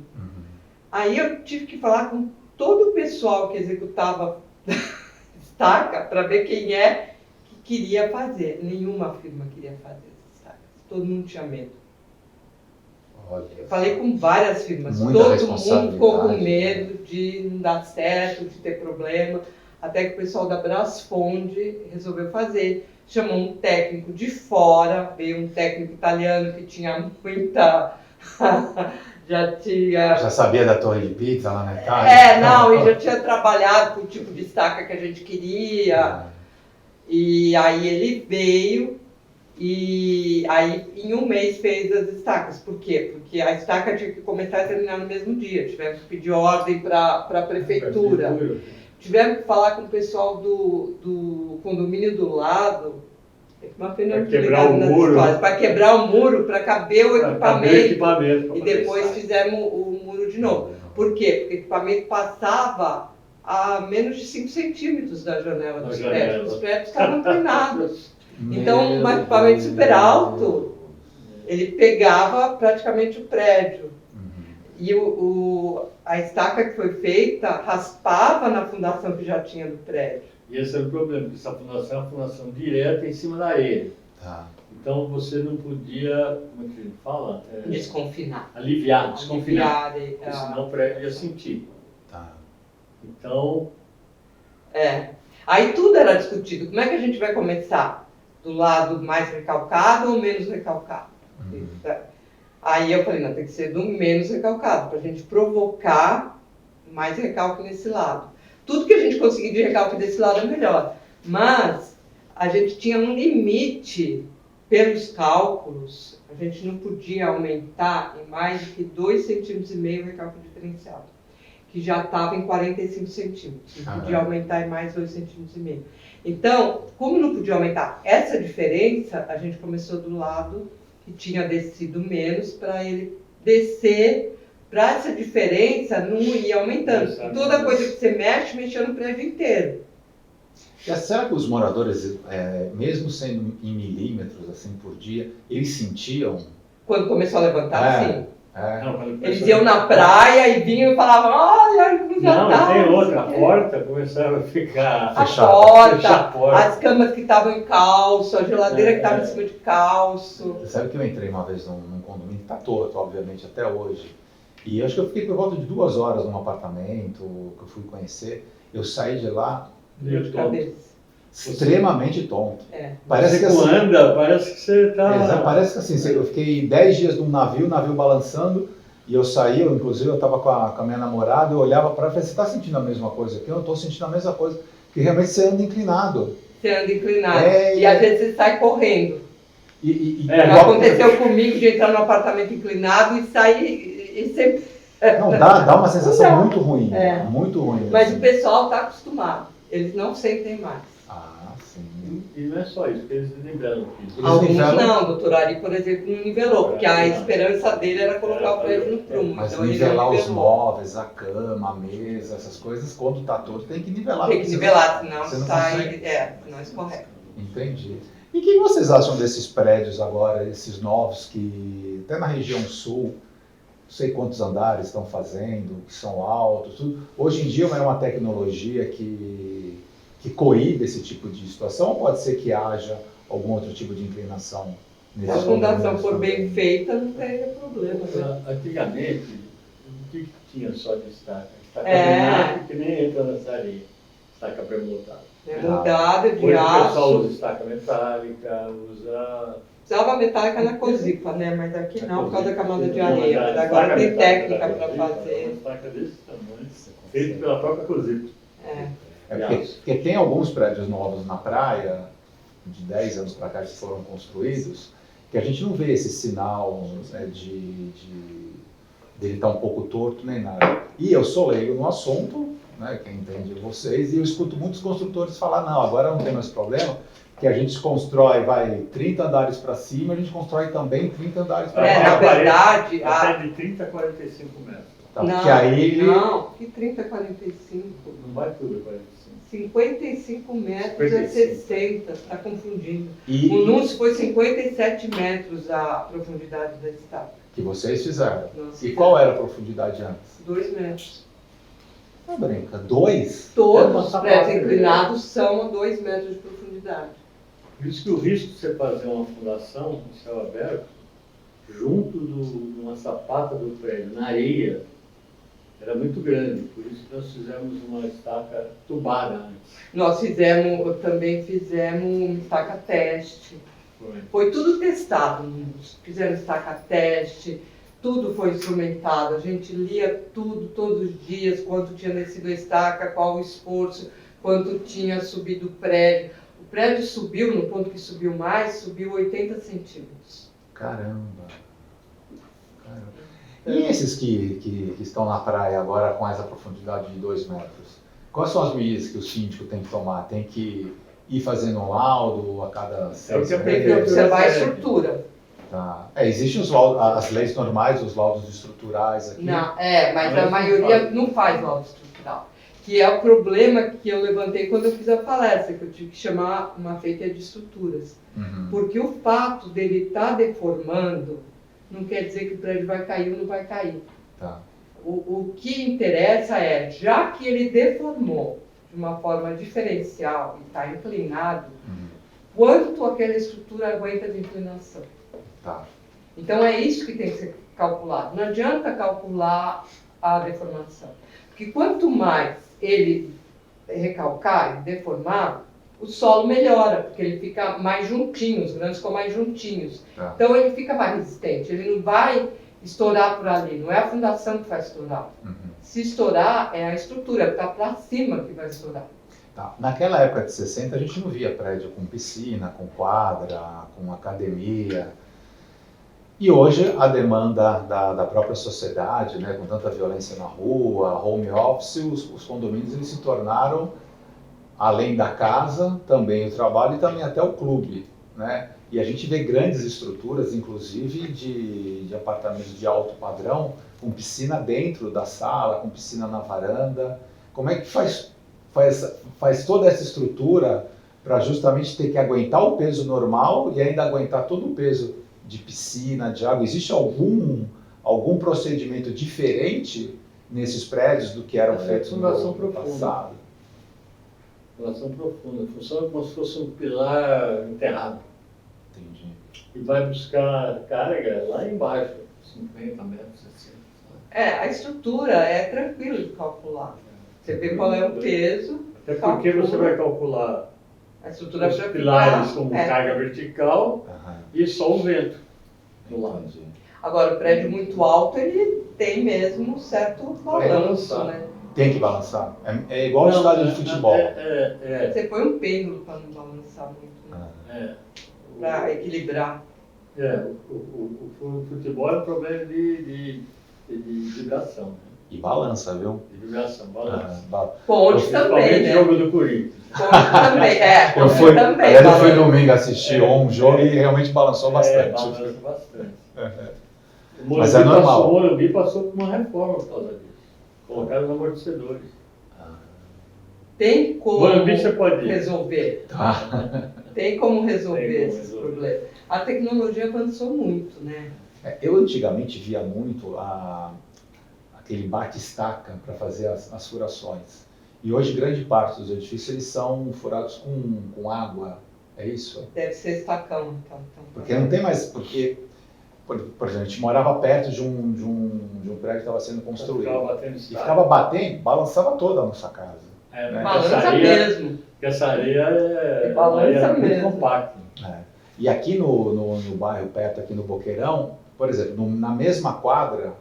Aí eu tive que falar com todo o pessoal que executava estaca para ver quem é que queria fazer. Nenhuma firma queria fazer as estacas. Todo mundo tinha medo. Eu falei com várias firmas. Todo mundo ficou com medo de não dar certo, de ter problema. Até que o pessoal da Brasfonde resolveu fazer. Chamou um técnico de fora, veio um técnico italiano que tinha muita... Já sabia da torre de pizza lá na Itália? E já tinha trabalhado com o tipo de estaca que a gente queria. E aí ele veio e aí em 1 mês fez as estacas. Por quê? Porque a estaca tinha que começar e terminar no mesmo dia. Tivemos que pedir ordem para a prefeitura. Tivemos que falar com o pessoal do condomínio do lado. Para quebrar o muro. Para quebrar o muro, para caber o equipamento. E depois sair. Fizemos o muro de novo. Por quê? Porque o equipamento passava a menos de 5 centímetros da janela dos prédios. Os prédios estavam inclinados. Então, um equipamento super alto, ele pegava praticamente o prédio. E a estaca que foi feita raspava na fundação que já tinha do prédio. E esse era o problema, porque essa fundação é uma fundação direta em cima da areia. Então você não podia, como é que a gente fala? Desconfinar. Desconfinar. Porque senão o prédio ia sentir. Então... Aí tudo era discutido. Como é que a gente vai começar? Do lado mais recalcado ou menos recalcado? Aí eu falei, não, tem que ser do menos recalcado, para a gente provocar mais recalque nesse lado. Tudo que a gente conseguir de recalque desse lado é melhor. Mas a gente tinha um limite pelos cálculos. A gente não podia aumentar em mais de que 2,5 centímetros o recalque diferencial, que já estava em 45 centímetros. Não podia aumentar em mais 2,5 centímetros. Então, como não podia aumentar essa diferença, a gente começou do lado que tinha descido menos para ele descer, para essa diferença não ir aumentando. E toda coisa que você mexia no prédio inteiro. Será que os moradores, mesmo sendo em milímetros assim por dia, eles sentiam? Quando começou a levantar, sim. Não, eles iam na praia e vinham e falavam, olha, como já tá. Não, tem outra. A porta começava a ficar fechada. As camas que estavam em calço, a geladeira que estava em cima de calço. Sabe que eu entrei uma vez num condomínio que está torto, obviamente, até hoje. E acho que eu fiquei por volta de 2 horas num apartamento que eu fui conhecer. Eu saí de lá Meio tonto. Cabeça. extremamente tonto. É. Parece que Você assim, anda, parece que você está... parece que assim, eu fiquei 10 dias num navio, o navio balançando, e eu saí, inclusive eu estava com a minha namorada, eu olhava para ela e falei, você está sentindo a mesma coisa aqui? Eu não estou sentindo a mesma coisa, porque realmente você anda inclinado. Você anda inclinado. É, E às vezes você sai correndo. É, Já aconteceu comigo de entrar num apartamento inclinado e sair e sempre. Não, dá uma sensação Não. muito ruim, É. muito ruim. Mas assim. o pessoal está acostumado. Eles não sentem mais. Ah, sim. E não é só isso, porque eles nivelam o piso. Eles Alguns nivelam? não, doutor Ari, por exemplo, não nivelou, porque a Não. esperança dele era colocar o prédio no prumo. Mas Então ele nivelar não os nivelou. móveis, a cama, a mesa, essas coisas, quando tá todo, tem que nivelar. Tem que porque nivelar, você senão não sai. consegue. Senão escorrega. Entendi. E o que vocês acham desses prédios agora, esses novos que, até na região sul, não sei quantos andares estão fazendo, que são altos, tudo. Hoje em dia é uma tecnologia que coíbe esse tipo de situação, ou pode ser que haja algum outro tipo de inclinação Se nesses a fundação condomínios for bem também? feita, não teria problema. Né? Antigamente, o que tinha só de estaca? Estaca É. de que nem entra nessa areia. Estaca permutada. É mudada de Hoje o pessoal aço. usa estaca metálica, usa... Usava metálica na Cosipa, né? Mas aqui não, por causa da camada de Não, areia. mas Mas a agora estaca tem metálica técnica da para Cosipa é uma fazer. estaca desse tamanho, feita pela própria Cosipa. É. Porque tem alguns prédios novos na praia, de 10 anos para cá que foram construídos, que a gente não vê esse sinal, né, dele estar um pouco torto nem nada. E eu sou leigo no assunto, né, quem entende é vocês, e eu escuto muitos construtores falar, não, agora não tem mais problema, que a gente constrói, 30 andares para cima, a gente constrói também 30 andares para Na baixo. verdade. Até de 30 a 45 metros. Tá, Não, porque aí ele... não, que 30, 45. Não vai tudo 45. 55 metros 55. é 60, está confundindo. E O Núncio foi 57 metros a profundidade da estaca. que vocês fizeram. Nossa, E qual era a profundidade antes? 2 metros. Não brinca, 2? Todos os Era uma prédios sapata, inclinados são a 2 metros de profundidade. Por isso que o risco de você fazer uma fundação em céu aberto, junto de uma sapata do prédio, na areia, era muito grande. Por isso que nós fizemos uma estaca tubada antes. Nós também fizemos estaca teste. Foi. Foi tudo testado no Núncio. Fizemos estaca teste, tudo foi instrumentado. A gente lia tudo, todos os dias, quanto tinha descido a estaca, qual o esforço, quanto tinha subido o prédio. O prédio subiu, no ponto que subiu mais, subiu 80 centímetros. Caramba. E esses que estão na praia agora com essa profundidade de 2 metros? Quais são as medidas que o síndico tem que tomar? Tem que ir fazendo um laudo a cada 6 que eu Tem que Beleza. observar a estrutura. Tá. Existem os laudos, as leis normais, os laudos estruturais aqui. Não, mas Mas a não maioria faz. não faz laudo estrutural. Que é o problema que eu levantei quando eu fiz a palestra, que eu tive que chamar uma feita de estruturas. Uhum. Porque o fato dele estar deformando não quer dizer que o prédio vai cair ou não vai cair. Tá. O que interessa é, já que ele deformou de uma forma diferencial e está inclinado, Uhum. quanto aquela estrutura aguenta de inclinação. Tá. Então é isso que tem que ser calculado. Não adianta calcular a deformação. Porque quanto mais ele recalcar e deformar, o solo melhora, porque ele fica mais juntinho, os grãos ficam mais juntinhos. Tá. Então ele fica mais resistente, ele não vai estourar por ali, não é a fundação que vai estourar. Uhum. Se estourar, é a estrutura que está para cima que vai estourar. Tá. Naquela época de 60, a gente não via prédio com piscina, com quadra, com academia. E hoje a demanda da própria sociedade, né, com tanta violência na rua, home office, os condomínios eles se tornaram, além da casa, também o trabalho e também até o clube, né? E a gente vê grandes estruturas, inclusive de apartamentos de alto padrão, com piscina dentro da sala, com piscina na varanda. Como é que faz toda essa estrutura para justamente ter que aguentar o peso normal e ainda aguentar todo o peso de piscina, de água? Existe algum procedimento diferente nesses prédios do que eram feitos no fundação profunda. passado? Fundação profunda. Funciona como se fosse um pilar enterrado. Entendi. E vai buscar carga lá embaixo, 50 metros, 60. A estrutura é tranquilo de calcular. Você vê qual é o peso. Até porque você vai calcular a estrutura os para pilares como carga vertical Aham. e só o vento do lado. Entendi. Agora, o prédio muito alto, ele tem mesmo um certo balanço, balançar. né? Tem que balançar. É igual o estádio de futebol. Você põe um pêndulo para não balançar muito, né? Para equilibrar. O futebol é um problema de vibração. Né? E balança, viu? De vibração, balança. Ponte também, Principalmente né? jogo do Corinthians. Ponte também, Eu fui, também. aliás, eu fui domingo assistir um jogo e realmente balançou bastante. Balança bastante. Mas é normal. O Morumbi passou por uma reforma por causa disso. Colocaram os amortecedores. Tem como Morumbi você pode ir. resolver. Tem como resolver esses problemas. A tecnologia avançou muito, né? Eu antigamente via muito aquele bate-estaca para fazer as furações. E hoje grande parte dos edifícios eles são furados com água. É isso? Deve ser estacão, então. Porque não tem mais... Porque, por exemplo, a gente morava perto de um prédio que estava sendo construído. E ficava batendo, balançava toda a nossa casa. Né? Balança mesmo. Porque essa areia balança muito mesmo. compacta. E aqui no bairro perto, aqui no Boqueirão, por exemplo, na mesma quadra,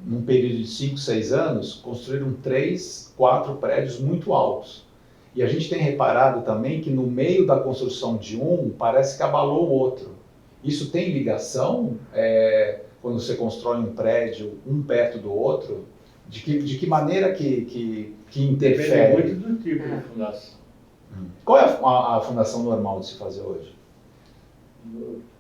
num período de 5, 6 anos, construíram 3, 4 prédios muito altos. E a gente tem reparado também que no meio da construção de um, parece que abalou o outro. Isso tem ligação quando você constrói um prédio um perto do outro? De que maneira que interfere? Depende muito do tipo de fundação. Qual é a fundação normal de se fazer hoje?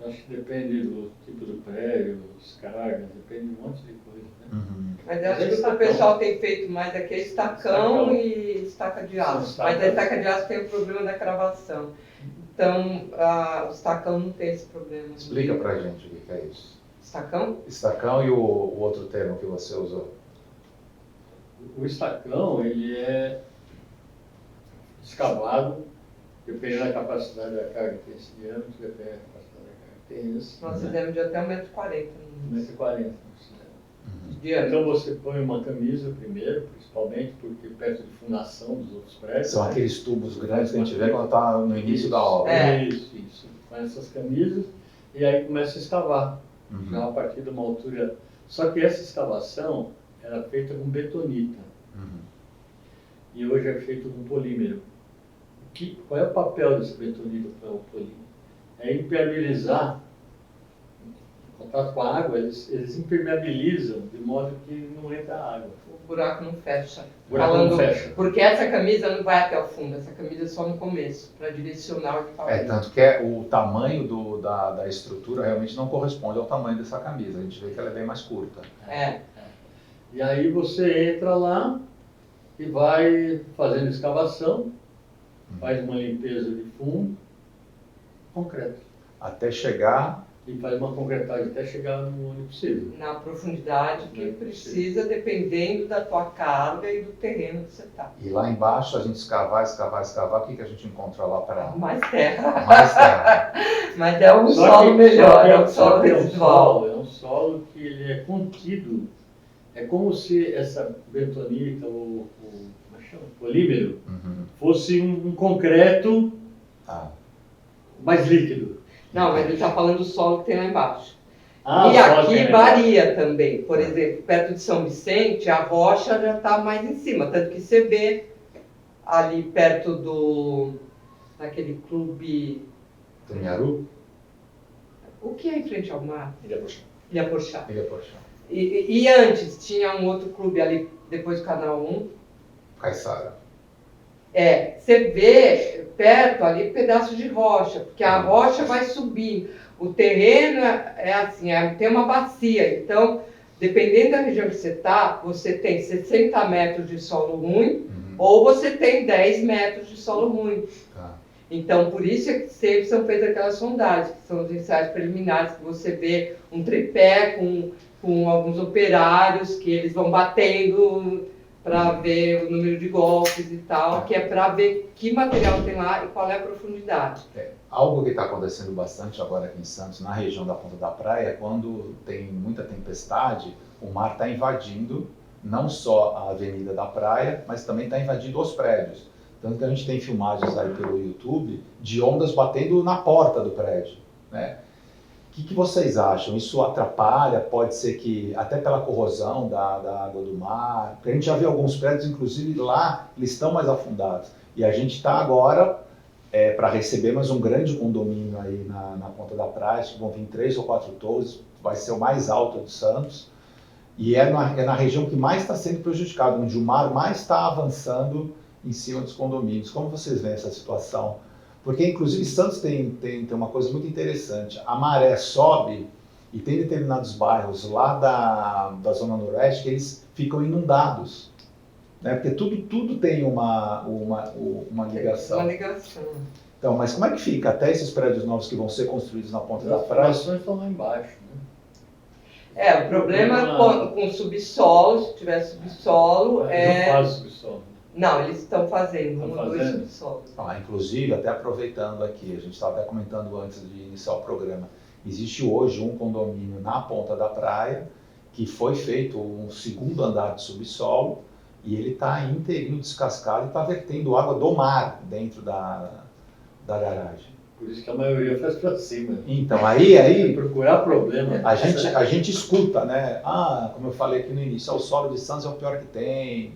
Acho que depende do tipo do prédio, dos cargas, depende de um monte de coisa. Né? Mas eu acho que o que o pessoal tem feito mais aqui é estacão e estaca de aço. Mas a estaca de aço tem o problema da cravação. Então, o estacão não tem esse problema. Explica pra gente o que é isso. Estacão? Estacão e o outro termo que você usou. O estacão, ele é escavado, dependendo da capacidade da carga que tem esse diâmetro, depende da capacidade da carga que tem esse. Nós fizemos de até 1,40 m. 1,40 m. De diâmetro. Então você põe uma camisa primeiro, principalmente porque perto de fundação dos outros prédios. São aqueles tubos grandes que a gente vê quando está no início da obra. Isso. Com essas camisas e aí começa a escavar. Já a partir de uma altura. Só que essa escavação era feita com betonita. E hoje é feito com polímero. Qual é o papel desse betonita para o polímero? É impermeabilizar. Em contato com a água, eles impermeabilizam de modo que não entra água. O buraco não fecha. Não fecha. Porque essa camisa não vai até o fundo, essa camisa é só no começo, para direcionar o equipamento. Tanto que o tamanho da estrutura realmente não corresponde ao tamanho dessa camisa. A gente vê que ela é bem mais curta. E aí você entra lá e vai fazendo escavação, faz uma limpeza de fundo, concreto. Até chegar... E faz uma concretagem até chegar no onde precisa. Na profundidade que precisa, dependendo da tua carga e do terreno que você está. E lá embaixo, a gente escavar, o que a gente encontra lá para... Mais terra. Mais terra. Mas é um solo melhor, é um solo residual. É um solo que ele é contido. É como se essa betonita, o polímero, fosse um concreto mais líquido. Não, mas ele está falando do solo que tem lá embaixo. Ah, e aqui varia também. Por exemplo, perto de São Vicente, a rocha já está mais em cima. Tanto que você vê ali perto daquele clube... Tunharu? O que é em frente ao mar? Ilha Porchá. E antes, tinha um outro clube ali, depois do Canal 1. Caiçara. Você vê perto ali pedaços de rocha, porque a rocha vai subindo. O terreno é assim, tem uma bacia. Então, dependendo da região que você está, você tem 60 metros de solo ruim, ou você tem 10 metros de solo ruim. Então, por isso é que sempre são feitas aquelas sondagens, que são os ensaios preliminares, que você vê um tripé com alguns operários, que eles vão batendo para ver o número de golpes e tal, que é para ver que material tem lá e qual é a profundidade. Algo que está acontecendo bastante agora aqui em Santos, na região da Ponta da Praia, é quando tem muita tempestade, o mar está invadindo não só a avenida da praia, mas também está invadindo os prédios. Tanto que a gente tem filmagens aí pelo YouTube de ondas batendo na porta do prédio, né? O que vocês acham? Isso atrapalha? Pode ser que, até pela corrosão da água do mar, porque a gente já viu alguns prédios, inclusive lá, eles estão mais afundados. E a gente está agora para receber mais um grande condomínio aí na Ponta da Praia, acho que vão vir 3 ou 4 torres, vai ser o mais alto de Santos. E é na região que mais está sendo prejudicada, onde o mar mais está avançando em cima dos condomínios. Como vocês veem essa situação? Porque, inclusive, Santos tem uma coisa muito interessante. A maré sobe e tem determinados bairros lá da Zona Noroeste que eles ficam inundados. Né? Porque tudo tem uma ligação. Uma ligação. Então, mas como é que fica até esses prédios novos que vão ser construídos na Ponta da Praia? As instalações estão lá embaixo, né? O problema com subsolo, se tiver subsolo, Não faz subsolo. Não, eles estão fazendo, Estão dois fazendo? subsolos. Inclusive, até aproveitando aqui, a gente estava até comentando antes de iniciar o programa, existe hoje um condomínio na Ponta da Praia que foi feito um segundo andar de subsolo e ele está inteirinho descascado e está vertendo água do mar dentro da garagem. Por isso que a maioria faz para cima. Então, aí procurar problema. a gente escuta, né? Como eu falei aqui no início, o solo de Santos é o pior que tem.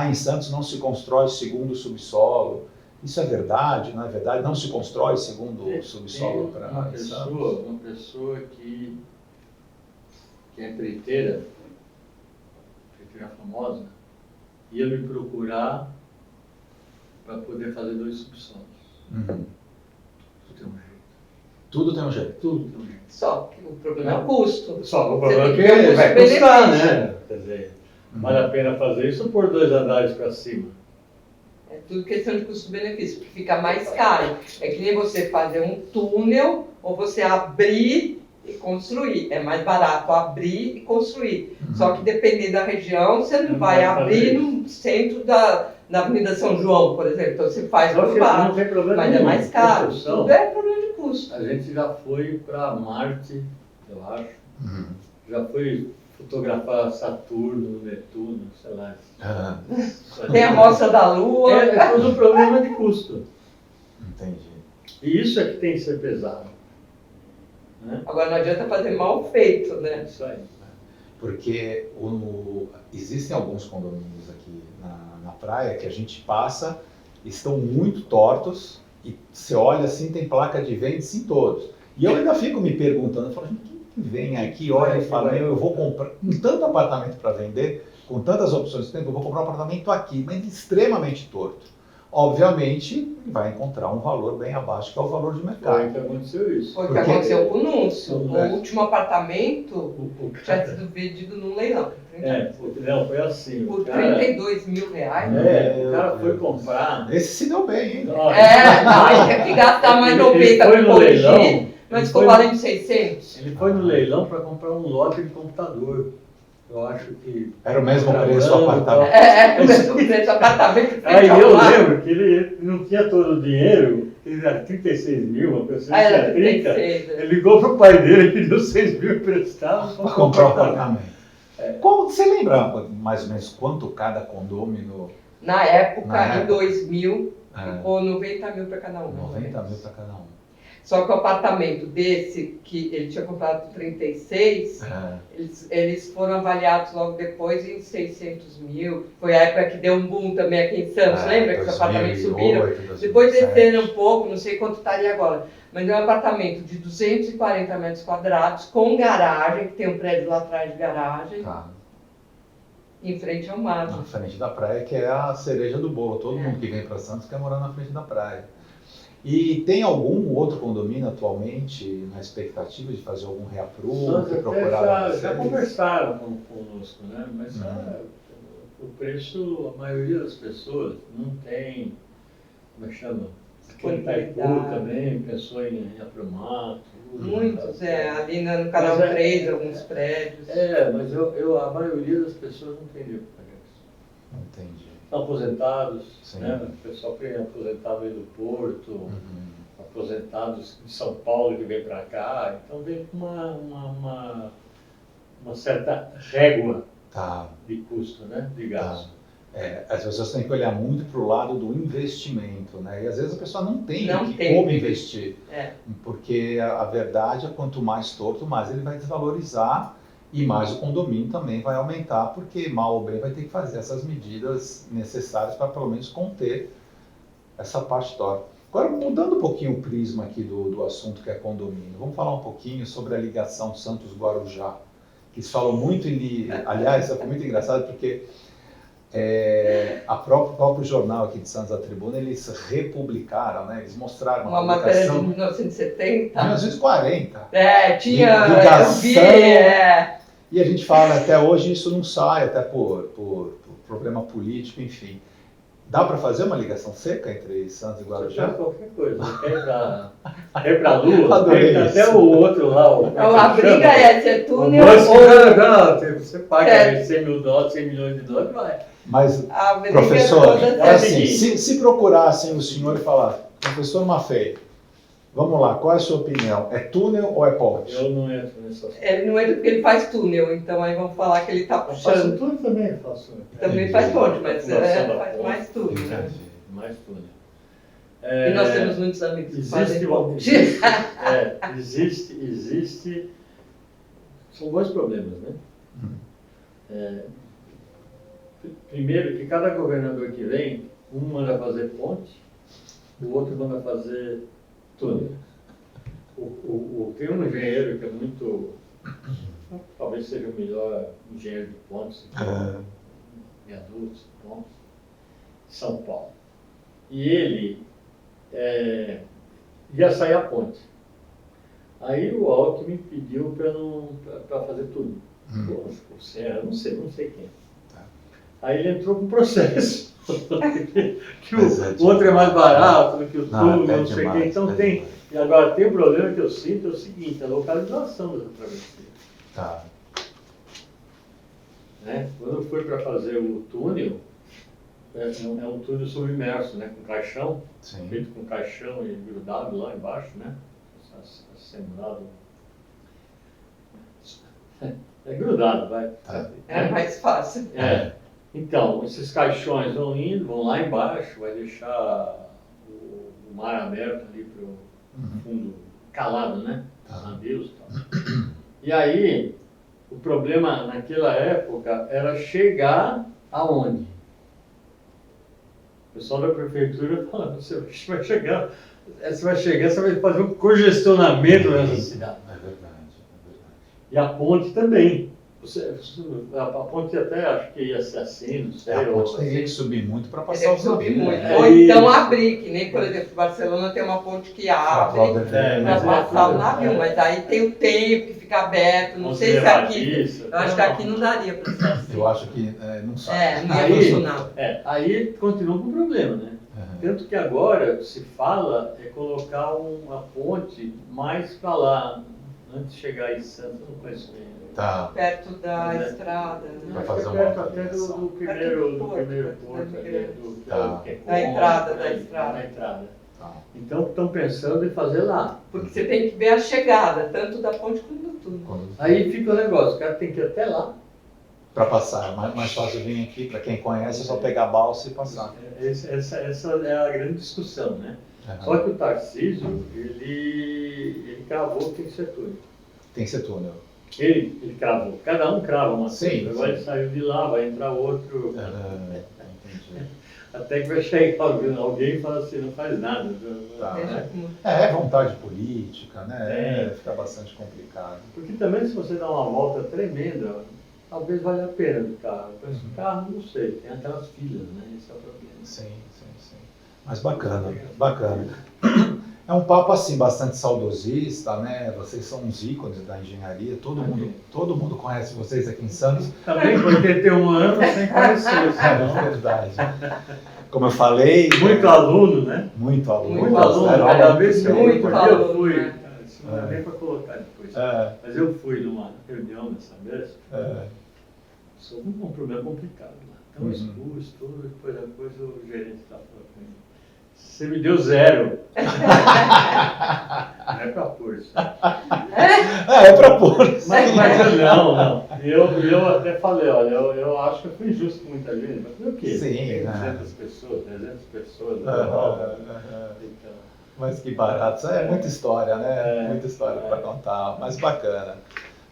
Em Santos não se constrói segundo o subsolo. Isso é verdade, não é verdade? Não se constrói segundo o subsolo para uma pessoa que é empreiteira famosa, ia me procurar para poder fazer 2 subsolos. Tudo tem um jeito. Tudo tem um jeito. Só que o problema é o custo. Só o problema é Você tem que ter um vai custar, custo-benefício. né? Quer dizer, vale a pena fazer isso por 2 andares para cima. É tudo questão de custo-benefício, porque fica mais caro. É que nem você fazer um túnel ou você abrir e construir. É mais barato abrir e construir. Só que dependendo da região, você não vai abrir no centro na Avenida São João, por exemplo. Então você faz por baixo. Não tem problema Mas nenhum. é mais caro. Construção. Tudo é problema de custo. A gente já foi para Marte, eu acho. Já foi fotografar Saturno, Netuno, sei lá. Tem a roça da Lua. É tudo um problema de custo. Entendi. E isso é que tem que ser pesado. Né? Agora não adianta fazer mal feito, né? Isso aí. Porque existem alguns condomínios aqui na praia que a gente passa, estão muito tortos e você olha assim, tem placa de vende-se em todos. E eu ainda fico me perguntando, eu falo, quem que vem aqui, olha e fala, eu vou comprar, com tanto apartamento para vender, com tantas opções de tempo, eu vou comprar um apartamento aqui, mas extremamente torto. Obviamente, vai encontrar um valor bem abaixo, que é o valor de mercado. Foi que aconteceu isso. Foi o que aconteceu com o Núncio. Sim, O último apartamento O tinha cara- sido vendido num leilão. Não, foi assim. Por o cara, 32 mil reais. o cara foi comprar. Esse se deu bem, hein? Olha, Aí teve que gastar mais ele 90 foi para no corrigir, leilão, mas ele ficou foi- valendo 600. Ele foi no leilão para comprar um lote de computador. Eu acho que. Era o mesmo preço do Gravando, apartamento. O mesmo preço, apartamento Aí feito eu ao lado. lembro que ele não tinha todo o dinheiro, ele era 36 mil, uma pessoa Aí tinha era 30. 36. Ele ligou pro pai dele e pediu 6 mil emprestados Para comprar o apartamento. Você lembra mais ou menos quanto cada condômino? Na época, Na em época. 2000, É. ficou 90 mil para cada um. 90 mil para cada um. Só que o apartamento desse, que ele tinha comprado por 36, eles foram avaliados logo depois em 600 mil. Foi a época que deu um boom também aqui em Santos, lembra que os apartamentos subiram? Depois desceram um pouco, não sei quanto estaria agora. Mas é um apartamento de 240 metros quadrados, com garagem, que tem um prédio lá atrás de garagem, Tá. em frente ao mar. Na frente da praia, que é a cereja do bolo. Todo mundo que vem para Santos quer morar na frente da praia. E tem algum outro condomínio atualmente na expectativa de fazer algum reapproval, que procuraram já vocês? conversaram conosco, né? Mas o preço, a maioria das pessoas não tem, como é que chama? Aquele Itaipu também pensou em aprumar. Muitos, ali no canal Mas 3, alguns prédios. Mas a maioria das pessoas não tem dinheiro para pagar isso. Entendi. Estão aposentados, Sim. né? O pessoal que é aposentado aí do Porto, aposentados de São Paulo que vem para cá, então vem com uma certa régua Tá. de custo, né? De gasto. As pessoas têm que olhar muito para o lado do investimento, né? E às vezes a pessoa não tem como que investir. Porque a verdade é quanto mais torto, mais ele vai desvalorizar e mais o condomínio também vai aumentar, porque mal ou bem vai ter que fazer essas medidas necessárias para pelo menos conter essa parte torta. Agora, mudando um pouquinho o prisma aqui do assunto que é condomínio, vamos falar um pouquinho sobre a ligação Santos-Guarujá, que se falou muito aliás, foi muito engraçado porque o próprio jornal aqui de Santos, a Tribuna, eles republicaram, né? Eles mostraram uma matéria de 1970. 1940. Tinha, ligação, eu vi, E a gente fala, até hoje isso não sai, até por problema político, enfim. Dá para fazer uma ligação seca entre Santos e Guarujá? Qualquer coisa, quer ir para a Lua, até o outro lá. A briga se é túnel ou... Você paga 100 mil dólares, 100 milhões de dólares, vai. Mas, professor, assim, se procurassem o senhor e falar, professor Maffei, vamos lá, qual é a sua opinião? É túnel ou é ponte? Eu não entro nessa. Ele não entra porque ele faz túnel, então aí vão falar que ele está puxando. Faço túnel também, faço. Também faz ponte, mas faz mais túnel. Mais túnel. E nós temos muitos amigos que fazem ponte. Existe. São dois problemas, né? Primeiro, que cada governador que vem, um manda fazer ponte, o outro manda fazer túnel. Tem um engenheiro que é muito, talvez seja o melhor engenheiro de pontes, viadutos, pontes, de São Paulo. E ele ia sair a ponte. Aí o Alckmin pediu para fazer túnel. Eu não sei quem. Aí ele entrou com processo. que o outro é mais barato do que o túnel, não sei o quê. Então tem. E agora tem um problema que eu sinto, é o seguinte, a localização dessa travessia. Tá. Né? Quando foi para fazer o túnel, é um túnel submerso, né? Com caixão, feito com caixão e grudado lá embaixo, né? Assemblado. É grudado, vai. É mais fácil. Então, esses caixões vão lá embaixo, vai deixar o mar aberto ali para o fundo, calado, né? Os navios e tal. E aí, o problema naquela época era chegar aonde? O pessoal da prefeitura falava, você vai chegar, você vai fazer um congestionamento nessa cidade. É verdade. E a ponte também. A ponte até acho que ia ser assim, não sei. A ponte teria que subir muito para passar os navios. Ou então abrir, que nem, por exemplo, Barcelona tem uma ponte que abre para passar o navio, mas aí tem o tempo que fica aberto, não sei se aqui, eu acho que aqui não daria para ser assim. Eu acho que não sabe. Não ia funcionar. Aí continua com o problema, né? Tanto que agora se fala colocar uma ponte mais para lá, antes de chegar em Santos, eu não conheço bem. Tá. Perto da estrada. Para fazer perto até do primeiro porto, da entrada da estrada. Da entrada. Então estão pensando em fazer lá. Porque você tem que ver a chegada, tanto da ponte quanto do túnel. Aí fica o negócio, o cara tem que ir até lá. Para passar, é mais fácil vir aqui, para quem conhece, é só pegar a balsa e passar. Essa é a grande discussão, né? Só que o Tarcísio, ele cravou que tem que ser túnel. Tem que ser túnel. Ele cravou, cada um crava uma coisa. Agora ele saiu de lá, vai entrar outro. Até que vai chegar alguém e fala assim, não faz nada. É vontade política, né? Fica bastante complicado. Porque também se você dá uma volta tremenda, talvez valha a pena do carro. Mas o carro, não sei, tem aquelas filas, né? Esse é o problema. Sim. Mas bacana. É um papo assim bastante saudosista, né? Vocês são uns ícones da engenharia, todo mundo conhece vocês aqui em Santos. Também com 81 anos sem conhecer. É verdade. Como eu falei... Muito aluno, né? Muito aluno. Muito aluno. Cada vez que eu fui, isso não dá nem para colocar depois. Mas eu fui numa reunião dessa vez, sobre um problema complicado lá. Então expus tudo, depois o gerente está falando comigo. Você me deu 0. Não é para pôr isso. É para pôr. Mas eu não. Eu até falei, olha, eu acho que eu fui injusto com muita gente. Mas foi o quê? Sim, Tem né? 200 pessoas, 300 pessoas. Então, Mas que barato. Isso é muita história, né? Muita história para É. contar, mas bacana.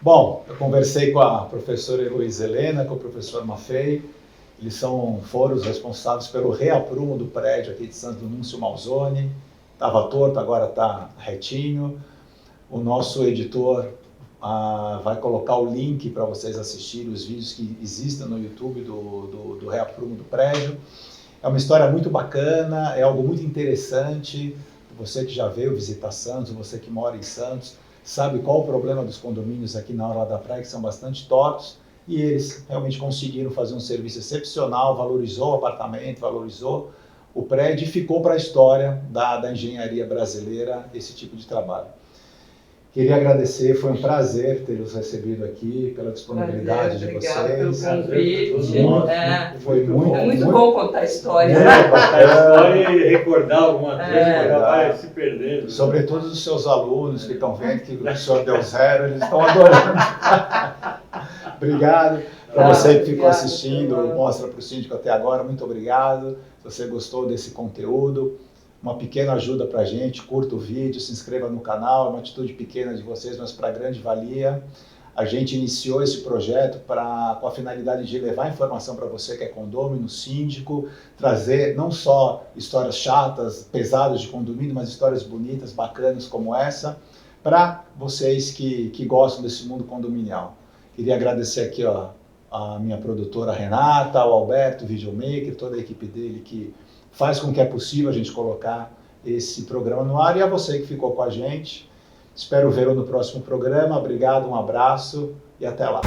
Bom, eu conversei com a professora Heloísa Helena, com o professor Maffei. Eles foram os responsáveis pelo reaprumo do prédio aqui de Santo Núncio Malzone. Estava torto, agora está retinho. O nosso editor vai colocar o link para vocês assistirem os vídeos que existem no YouTube do reaprumo do prédio. É uma história muito bacana, é algo muito interessante. Você que já veio visitar Santos, você que mora em Santos, sabe qual o problema dos condomínios aqui na Orla da Praia, que são bastante tortos. E eles realmente conseguiram fazer um serviço excepcional, valorizou o apartamento, valorizou o prédio e ficou para a história da engenharia brasileira esse tipo de trabalho. Queria agradecer, foi um prazer tê-los recebido aqui, pela disponibilidade de vocês. Obrigada pelo convite. Foi muito, É muito bom contar a história. contar a história e recordar alguma coisa que já vai se perdendo. Sobretudo os seus alunos que estão vendo que o senhor deu 0, eles estão adorando. Obrigado. Para você que ficou assistindo, Mostra para o Síndico até agora, muito obrigado. Se você gostou desse conteúdo, uma pequena ajuda para a gente, curta o vídeo, se inscreva no canal, é uma atitude pequena de vocês, mas para grande valia. A gente iniciou esse projeto com a finalidade de levar informação para você que é condômino, síndico, trazer não só histórias chatas, pesadas de condomínio, mas histórias bonitas, bacanas como essa, para vocês que gostam desse mundo condominial. Queria agradecer aqui a minha produtora Renata, ao Alberto, o videomaker, toda a equipe dele que faz com que é possível a gente colocar esse programa no ar, e a você que ficou com a gente. Espero vê-lo no próximo programa. Obrigado, um abraço e até lá.